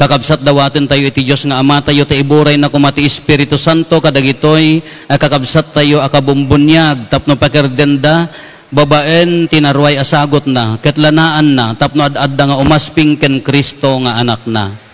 Kakabsat dawaten tayo iti Dios nga Ama tayo ti iburay na kumati Espiritu Santo kadagitoy kakabsat tayo akabumbunyag tapno pakerdenda babaen tinaruay asagot na ket lanaan na tapno ad-adda nga umasping ken Kristo nga anak na.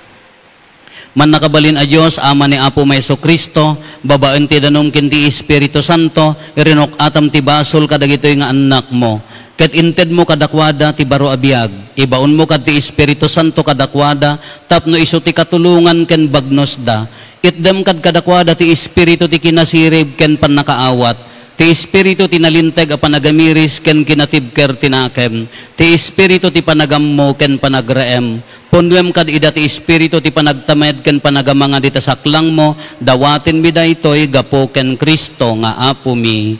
Man nakabalin a Diyos, Ama ni Apo Hesus Kristo, babaen ti danom ken ti Espiritu Santo, irinok atam ti basol kadagitoy nga anak mo. Ket inted mo kadakwada ti baro abiyag, ibaon mo kad ti Espiritu Santo kadakwada, tapno iso ti katulungan ken bagnos da. Itdem kad kadakwada ti Espiritu ti kinasirib ken panakaawat. Ti Espiritu ti nalinteg a panagamiris ken kinatibker tinakem. Ti Espiritu ti panagammo ken panagraem. Ponduem kad ida ti Espiritu ti panagtamed ken panagamanga dita saklang mo, dawaten mi daytoy gapo ken Kristo nga Apo mi.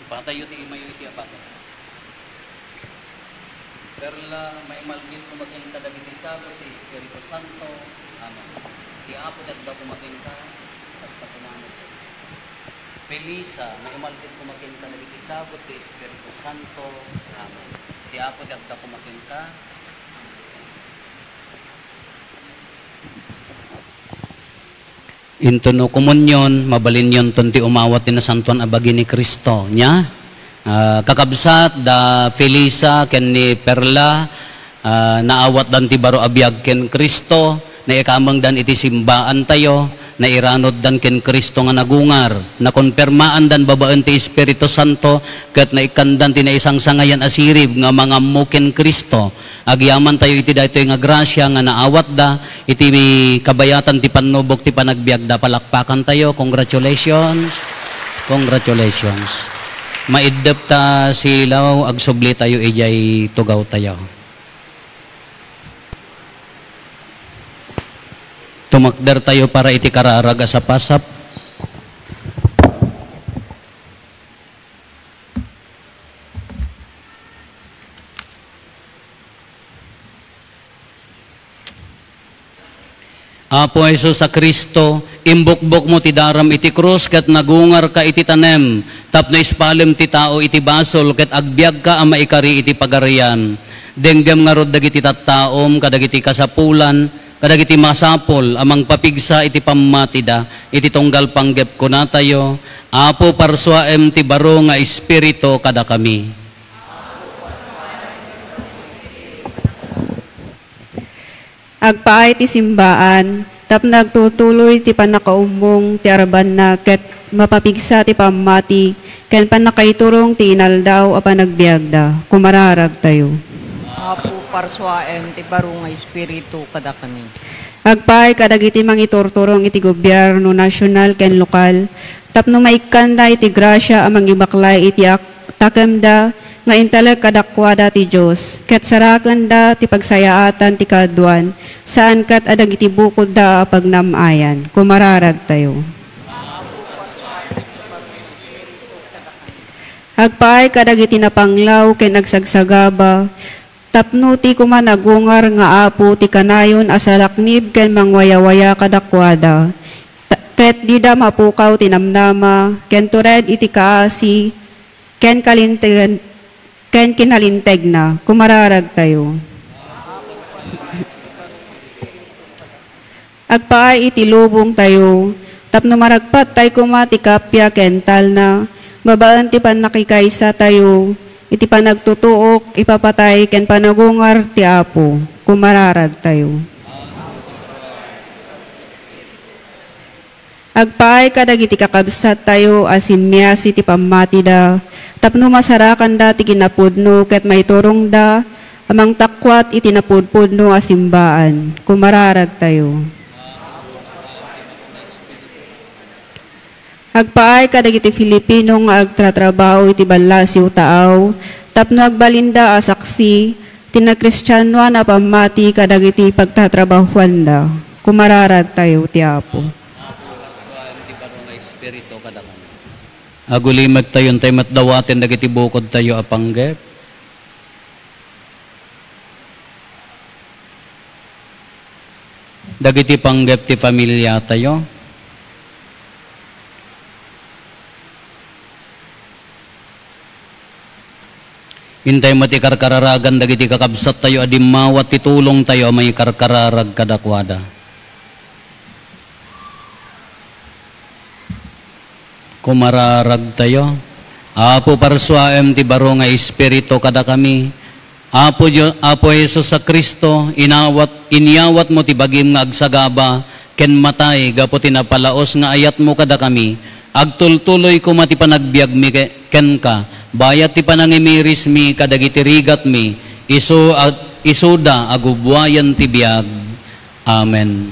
Patayo ti imayo iti abato. Perla maimalgin kumaking kadagiti sagot ti Espiritu Santo. Amen. Ti Apo dagda kumaking ka hasta kumamit. Felisa maimalgin kumaking kadagiti sagot ti Espiritu Santo. Amen. Ti Apo dagda kumaking ka. Into no komunyon, mabalin yon tunti umawat na santuan abagi ni Kristo nya. Kakabsat da Felisa ken ni Perla naawat dan ti baro abiyag ken Kristo, na ikamang dan iti simbaan tayo, na iranod dan ken Kristo nga nagungar, na konpermaan dan babaen ti Espiritu Santo, ket na ikandan ti na isang sangayan asirib nga mga mo ken Kristo. Agyaman tayo iti daytoy nga grasya nga naawat da, iti kabayatan ti panubok ti panagbiag da, palakpakan tayo. Congratulations. Congratulations. Maiddep ta silaw, agsubli tayo ijay tugaw tayo. Tumakder tayo para iti kararaga sa pasap. Apo Hesus sa Kristo, imbukbok mo ti daram iti krus, ket nagungar ka iti tanem, tapno ispalem ti tao iti basol, ket agbyag ka ang maikari iti pagarian. Denggem nga rod dagiti tattaom, kadagiti kasapulan, kadagiti masapol, amang papigsa iti pammatida, iti tunggal panggep ko na tayo, Apo parsuaem ti baro nga Espiritu kada kami. Agpaay ti simbaan, tap nagtutuloy ti panakaumong ti araban na ket mapapigsa ti pamati, ken panakaiturong ti inaldaw a panagbiagda, kumararag tayo. Apo parsuaem ti baro nga Espiritu kada kami. Agpaay kadagiti mangiturturong iti gobyerno nasyonal ken lokal, tapno maikanda iti grasya amang ibaklay iti takemda nga intalek kadakwada ti Diyos, ket saraken da ti pagsayaatan ti kaduan, saan kat adag iti bukod da pagnamayan, kumararag tayo. Agpaay kadagiti napanglaw ken agsagsagaba, tapno ti kumanagungar nga apo ti kanayon asalaknib ken mangwayawaya kadakwada. Ket di da mapukaw ti namnama, ken tured iti kaasi, ken kinalinteg na, kumararag tayo. Agpaay iti lubong tayo, tapno maragpat tayo kumati kapya kental na, babaan ti panakikaysa tayo, iti panagtutuok, ipapatay, ken panagungar ti apo, kumararag tayo. Agpaay kadagiti kakabsat tayo, asin miyasi ti pamati da, tapno masarakan da ti kinapudno, ket may turong da, amang takwat iti napudpudno asimbaan, kumararag tayo. Agpaay kadagiti Filipino nga agtratrabaho iti ballasyo taaw, tapno agbalinda asaksi, tinakristyano na pamati kadagiti pagtatrabahuan da, kumararag tayo ti apo. Agulimag tayo tayo matdawatin dagiti bukod tayo apanggep. Dagiti panggep ti pamilya tayo. Hintay mo ti karkararagan dagiti kakabsat tayo adimawat ti tulong tayo may karkararag kadakwada. Kumararag tayo. Apo parsuaem ti baro nga espiritu kada kami. Apo Jesus sa Kristo, inyawat mo ti bagim nga agsagaba, ken matay, gapo tinapalaos nga ayat mo kada kami. Agtultuloy ko mati panagbiag mi ken ka, bayat ti panangimiris mi kadagiti rigat mi, isuda agubwayan ti biag. Amen.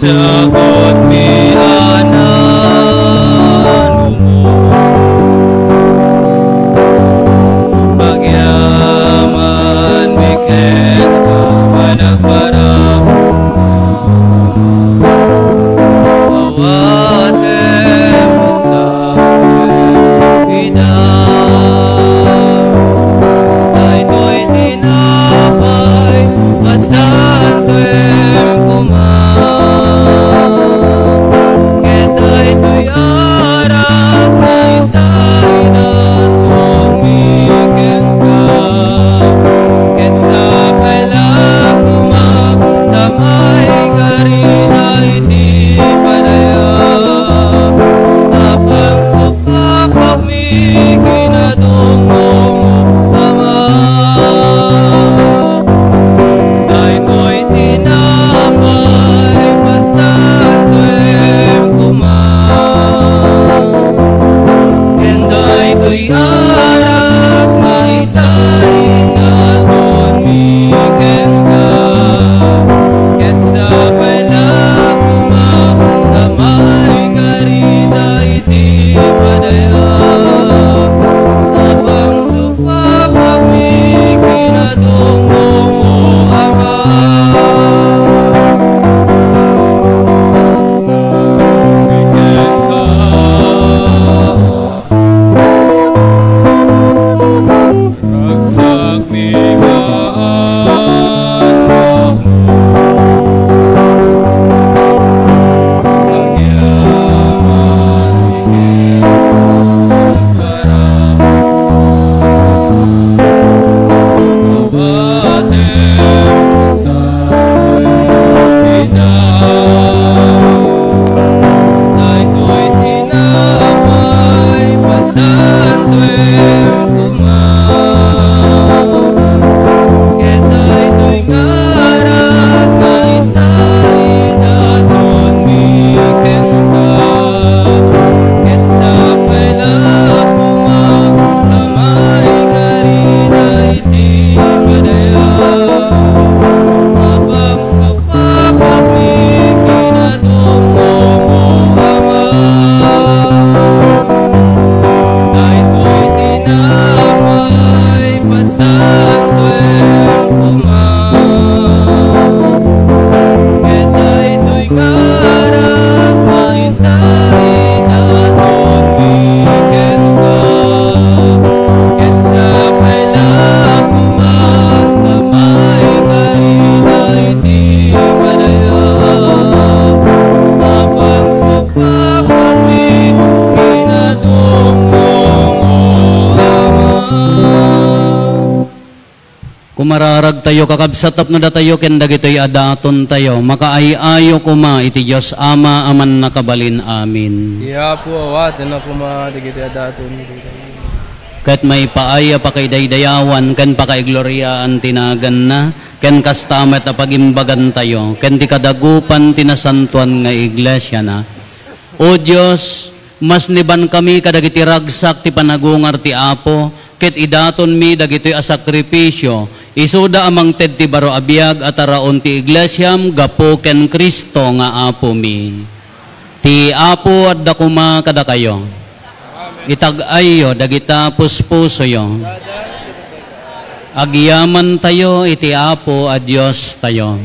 Sagot mi anano mo Kumararag tayo kakabsatap no datayo ken dagitoy adaton tayo makaayayo kuma iti Dios Ama aman nakabalin amin. Iya po awat na kuma digiti adaton Ket may paaya pa kay daydayawan ken pa kay gloryaan tinagan na ken kastamet a pagimbagan tayo ken ti kadagupan tinasantuan nga iglesia na. O Dios, mas niban kami kadagiti ragsak ti panagungar ti Apo ket idaton mi dagitoy a sakripisyo isuda amang ted ti baro abiyag at araon ti iglesyam gapo ken Kristo nga Apo mi. Ti Apo adda kuma kada kayo. Itag-ayo dagita puspuso yo. Agyaman tayo iti Apo a Dios tayo.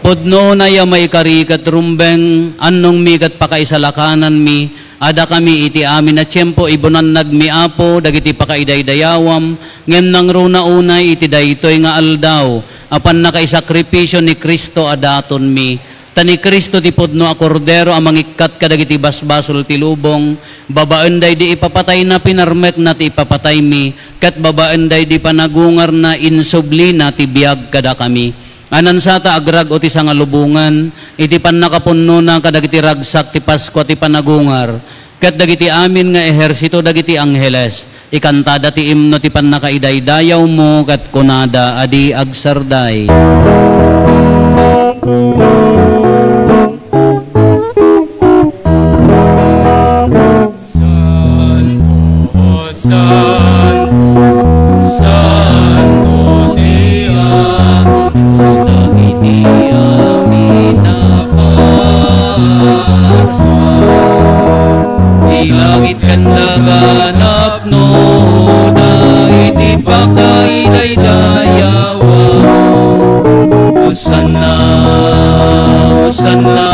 Pudno na ya may karikat rumbeng annong migat pakaisalakanan mi ada kami iti amin na tiyempo ibunan nagmiapo dagiti pakaidaydayawam ngem nang runa unay iti daytoy nga aldaw apan nakaisakripisyo ni Kristo adaton mi tani Kristo ti pudno a kordero amang ikkat kadagiti basbasol ti lubong babaen day di ipapatay na pinarmek na ti ipapatay mi ket babaen day di panagungar na insubli na ti biag kada kami. Anan sata agrag o ti sangalubungan, iti pan nakapunno na kadagiti ragsak ti Pasko ti panagungar, ket dagiti amin nga ehersito dagiti angheles, ikantada ti imno ti pan nakaidaydayaw mo, ket kunada adi agsarday. Santo, Santo, Santo Dios, Dagiti amin napagsuan, di langit kandaganap no, dahiti pakaidaydayawam. Hosanna, Hosanna,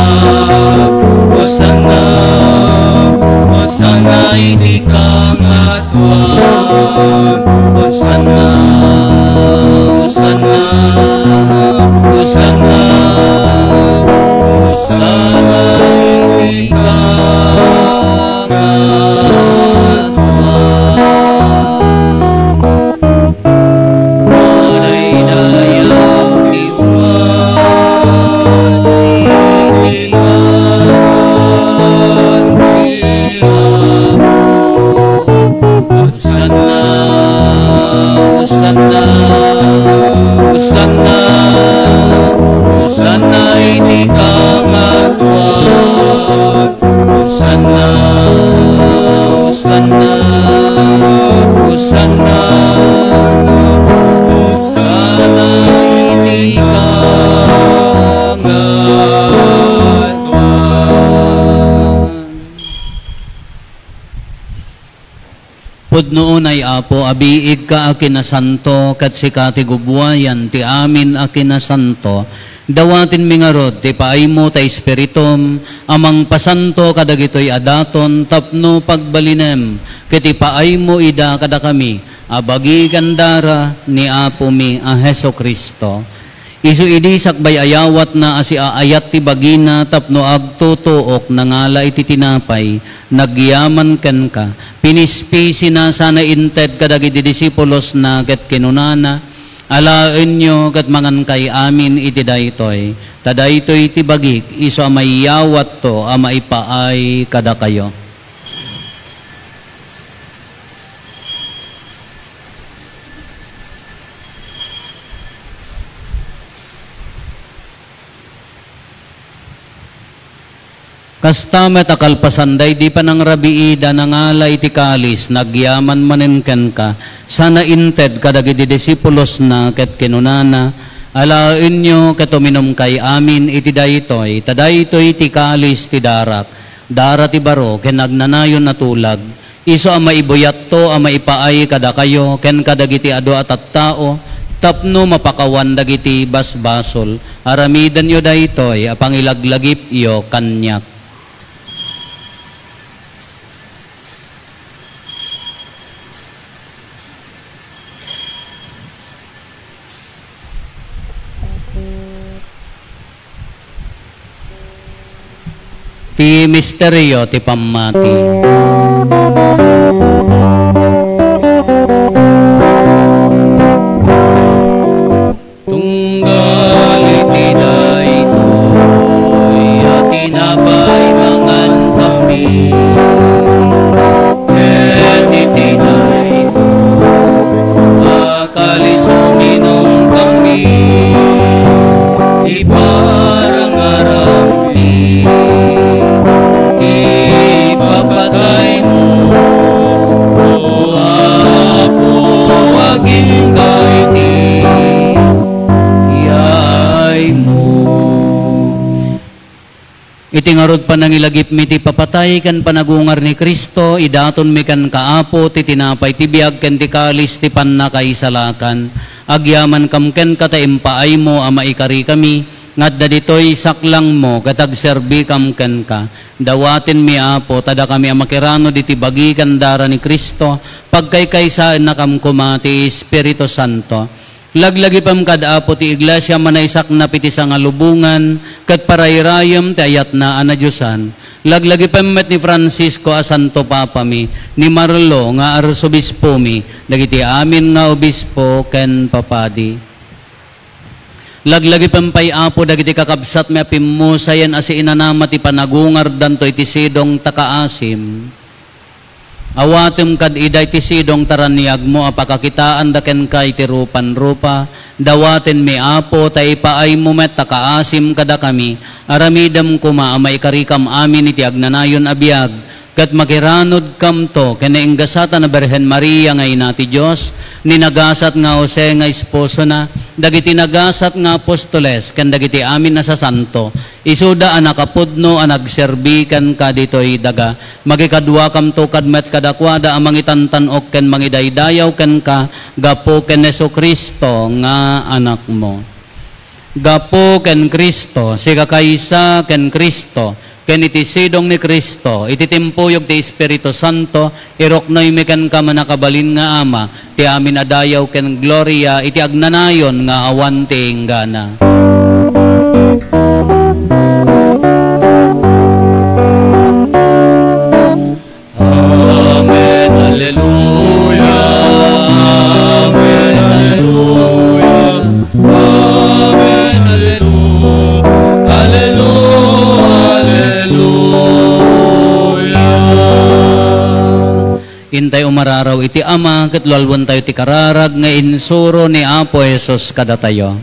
Hosanna, Hosanna iti kangatuan. Hosanna, Hosanna, Hosanna, Hosanna iti kangatuan. Madaydayaw ti uwan, itingaran ti Hosanna, Hosanna, Hosanna, Hosanna iti kangatuan. Hosanna, Hosanna, Hosanna, Hosanna iti kangatuan. Pudnoon ay Apo, abiig ka akin na santo, kat sika ti gubwayan, ti amin akin na santo, dawatin mingarod, ti paay mo ta espiritum, amang pasanto kadagitoy adaton, tapno pagbalinem, kiti paay mo ida kada kami, abagi gandara ni Apo mi, a Heso Kristo. Isu idi sakbay ayawat na asi aayat ti bagina tapno agtutuok nangala iti tinapay nagyaman ken ka pinispisi na sana inted kadagiti disipulos na ket kinunana alaen nyo ket mangan kay amin iti daytoy tadaytoy ti bagik isu amayawat to amaipaay kada kayo. Kastamet akalpasanday di pa nang rabiida nangalay ti kalis nagyaman maninken ka sana inted kadagiti disipulos na ket kinunana alaen nyo ket uminom kay amin iti daytoy tadaytoy ti kalis ti darak ti baro ken nagnanayon na tulag iso ang maibuyat to ang maipaay kada kayo ken kadagiti adu at tao tapno mapakawan dagiti basbasol aramidan yo daytoy apang ilaglagip yo kanyak. Ti misteryo ti pamati. Tunggal iti daytoy at tinapay mangan kami. Ket iti daytoy akalis uminom kami. Iparangarami papatay mo, o Apo, aging kaiti, iyay mo. Itingarod pa nang ilagip mi ti papatay kan panagungar ni Kristo, idaton mi kan kaapo, ti tinapay ti biag ken ti kalis ti pannakaisalakan, agyaman kamken kataimpaay mo ama ikari kami, ngadda ditoy saklang mo katag serbi kamken ka dawatin mi Apo tada kami amakirano diti bagi kandara ni Kristo pagkaykaysaan na kamkuma ti Espiritu Santo laglagi pam kad Apo ti iglesia manaysak na piti sa ngalubungan kat parayrayam ti ayat na anadyosan laglagi pam met ni Francisco a Santo Papa mi ni Marlo nga arsobispo mi dagiti amin nga obispo ken papadi laglagi pampay Apo dagiti kakabsat me apimmo sayan asi inanama ti panagungar danto iti sidong takaasim. Awatem kad iday ti sidong taraniag mo apakakitaan daken kay ti rupan-rupa dawaten mi Apo tay paay mo met takaasim kada kami aramidam kuma amay karikam amin iti agnanayon abiyag kat makiranod kamto kinainggasatan na Berhen Maria nga ina ti Diyos, ninagasat nga Jose nga esposo na, dagiti nagasat nga apostoles, kan dagiti amin na sa santo, isuda anakapudno anagserbikan ka dito'y daga, magikadwa kamto kadmet kadakwada amang itantanok ken mangidaydayaw ken ka, gapo ken Yesu Kristo nga anak mo. Gapo ken Kristo, siga kaysa ken Kristo, ken iti sidong ni Kristo, iti timpuyog ti Espiritu Santo, iroknoy mi ken ka manakabalin nga ama, ti amin adayaw ken gloria, iti agnanayon nga awan ti inggana. Amen, Alleluia, Amen, Alleluia, Amen, Alleluia, Alleluia. Intay umararaw iti ama, ket lalwan tayo ti kararag, nga insuro ni Apo Jesus kada tayo.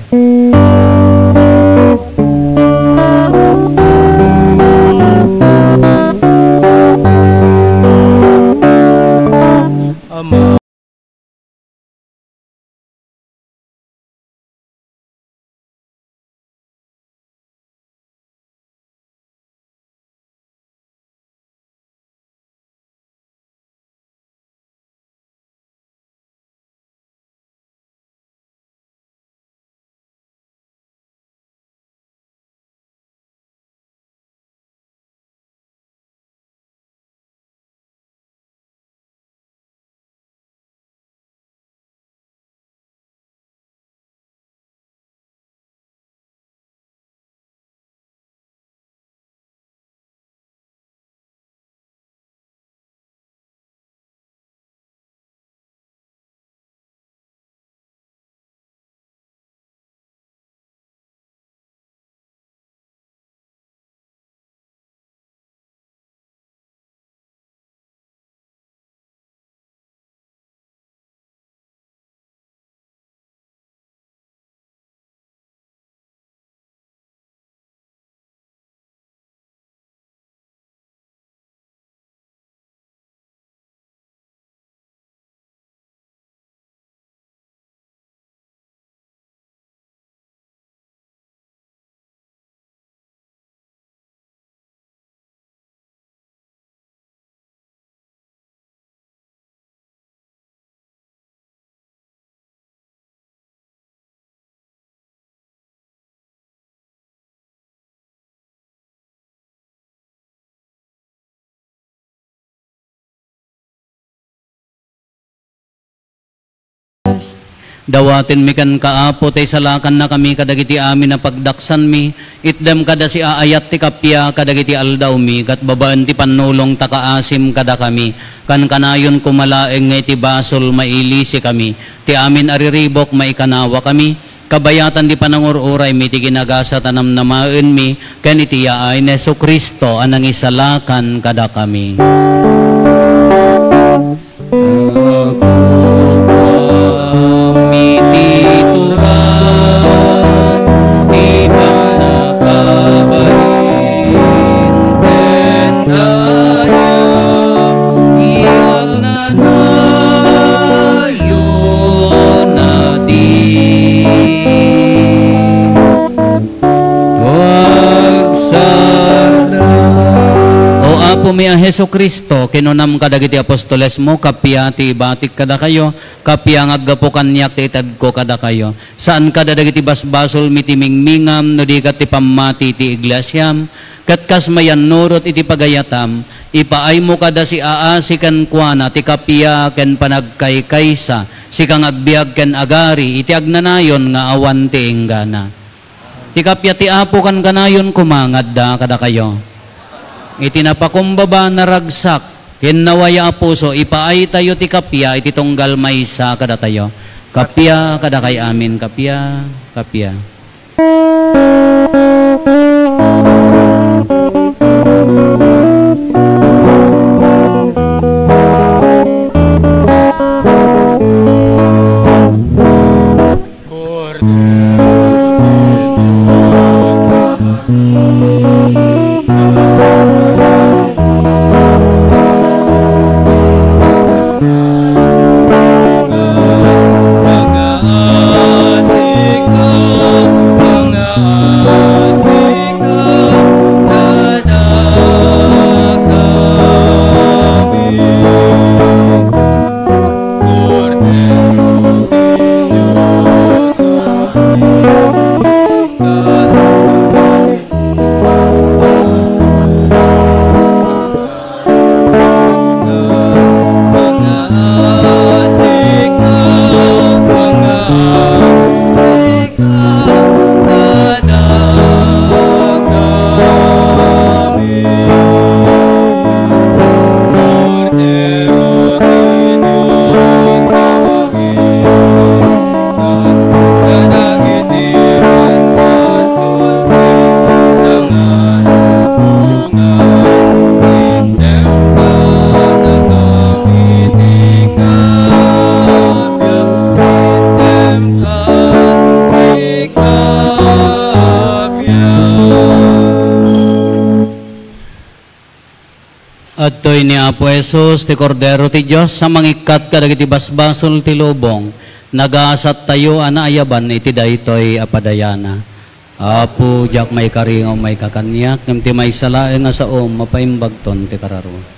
Dawatin mi kan kaapo tay salakan na kami kadagiti amin na pagdaksan mi. Itdem kada si aayat ti kapya kadagiti aldaw mi. Kat babaan ti panulong takaasim kada kami. Kan kanayon kumalaeng ngay ti basol mailisi kami. Ti amin ariribok maikanawa kami. Kabayatan di panangururay mi ti ginagasa tanam namaen mi. Ken iti yaay ni Jesu Kristo anang isalakan kada kami. Pumia Heso Kristo, kinunam kadagiti apostoles mo, kapya ti batik kada kayo, kapya ngaggapo kanyak ti itad ko kada kayo. Saan kada dagiti basbasol mitimingmingam, no di kat ti pamati ti iglesyam, katkas mayan nurot iti pagayatam, ipaay mo kada si aasi kan kuana, ti kapya ken panagkaykaysa, si kang agbiag ken agari, iti agnanayon nga awan ti inggana. Ti kapya ti apo kan kanayon kumangad da kada kayo. Itinapakumbaba na ragsak, kinawaya puso, ipaay tayo ti kapya, iti tunggal maysa kada tayo. Kapya, kada kay amin, kapya, kapya. Adtoy ni Apo Jesus, ti Kordero ti Diyos, sa mangikat kadagiti basbasol ti lubong, nagaasat tayo anaayaban iti daytoy apadayana. Apo, jak may karingaw may kakanyak, ti may salae nga sa mapaimbagton ti kararo.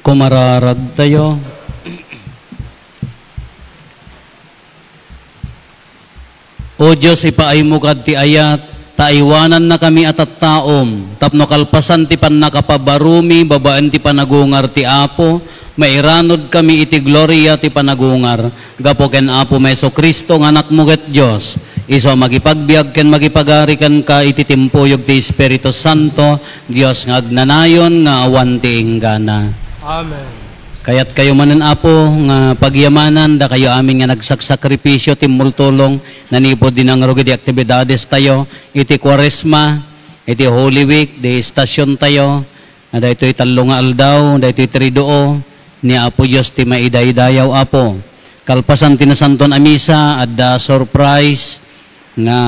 Kumararag tayo. O Diyos, ipaay mo kad ti ayat, taiwanan na kami at taom, tapno kalpasan ti pan nakapabarumi, babaan ti panagungar ti Apo, mairanod kami iti gloria ti panagungar, gapo ken Apo Meso Kristo nga anak mo ket Diyos, iso magipagbiag ken magipagarikan ka iti timpuyog ti Espiritu Santo, Diyos nga agnanayon nga awan ti inggana. Amen. Kaya't kayo manen Apo nga pagyamanan da kayo amin nga nagsaksakripisyo timultulong nanipod din ang rugid aktibidades tayo iti Kwaresma, iti Holy Week, di istasyon tayo na daytoy tallo nga aldaw, daytoy tridoo ni Apo Dios ti maidaydayaw Apo. Kalpasan tinasanton a misa adda surprise nga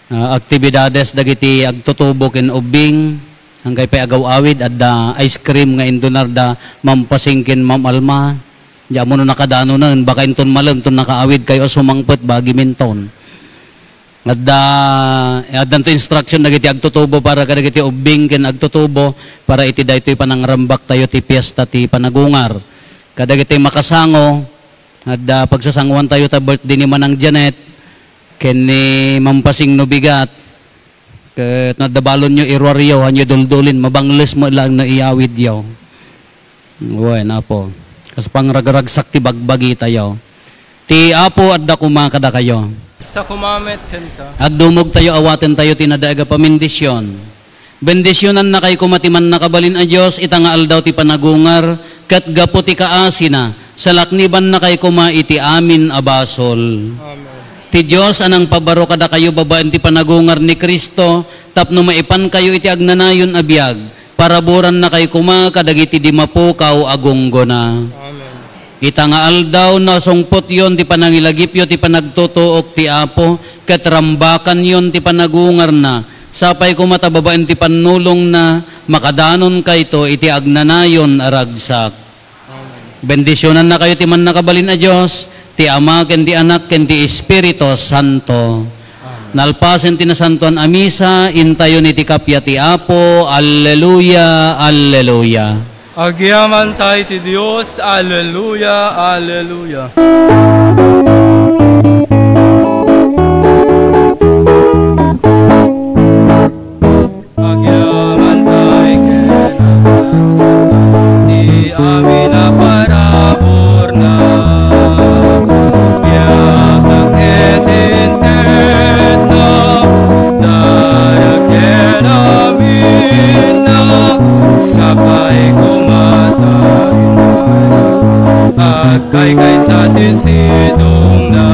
aktibidades dagiti agtutubo ken ubing hanggang pa agaw-awid at ice cream nga indunar da mampasingkin mamalma. Diya mo no nakadano na, baka inton malam, inton nakaawid kayo sumangpot bagi minton. At danto instruction na iti agtutubo para kadagiti ubing ken agtutubo para iti daytoy panangrambak tayo ti piyesta ti panagungar. Kadagiti makasango at pagsasanguan tayo ta birthday ni Manang Janet ken ni Mampasing no bigat. Ket nadabalon nyo irwaryaw hanyo duldulin mabangles mo lang na iawid yaw. Uy na po. Kas pangragragsak ti bagbagi tayo. Ti apo adda kumakada kayo. Basta kumamet kanta. At dumog tayo awaten tayo tinadaga pamindisyon. Bendisyonan na kay kumatiman nakabalin a Diyos itanga aldaw ti panagungar kat gapo ti kaasina sa lakniban na kay kuma iti amin abasol. Amen. Ti Diyos anang pabaro kada kayo babaan ti panagungar ni Kristo tapno maipan kayo iti agnanayon abiyag para buran na kay kuma kadagiti di mapukaw agunggo na. Amen. Ita nga aldaw na sungpot yon ti panangilagip yo ti panagtutuok ti apo katrambakan yon ti panagungar na sapay kumatababaan ti panulong na makadanon kayto iti agnanayon aragsak. Bendisyonan na kayo ti man nakabalin a Diyos ti Ama ken ti Anak ken ti Espiritu Santo. Nalpasen ti nasantuan a misa intayon iti kapya ti apo. Alleluia, alleluia. Agyaman tayo ti Diyos. Alleluia, alleluia. Agyaman tayo kenagsalan di amin na parabor na biyak na ketintet na daragyan amin na sabay kumatayin at kay sa tisidong na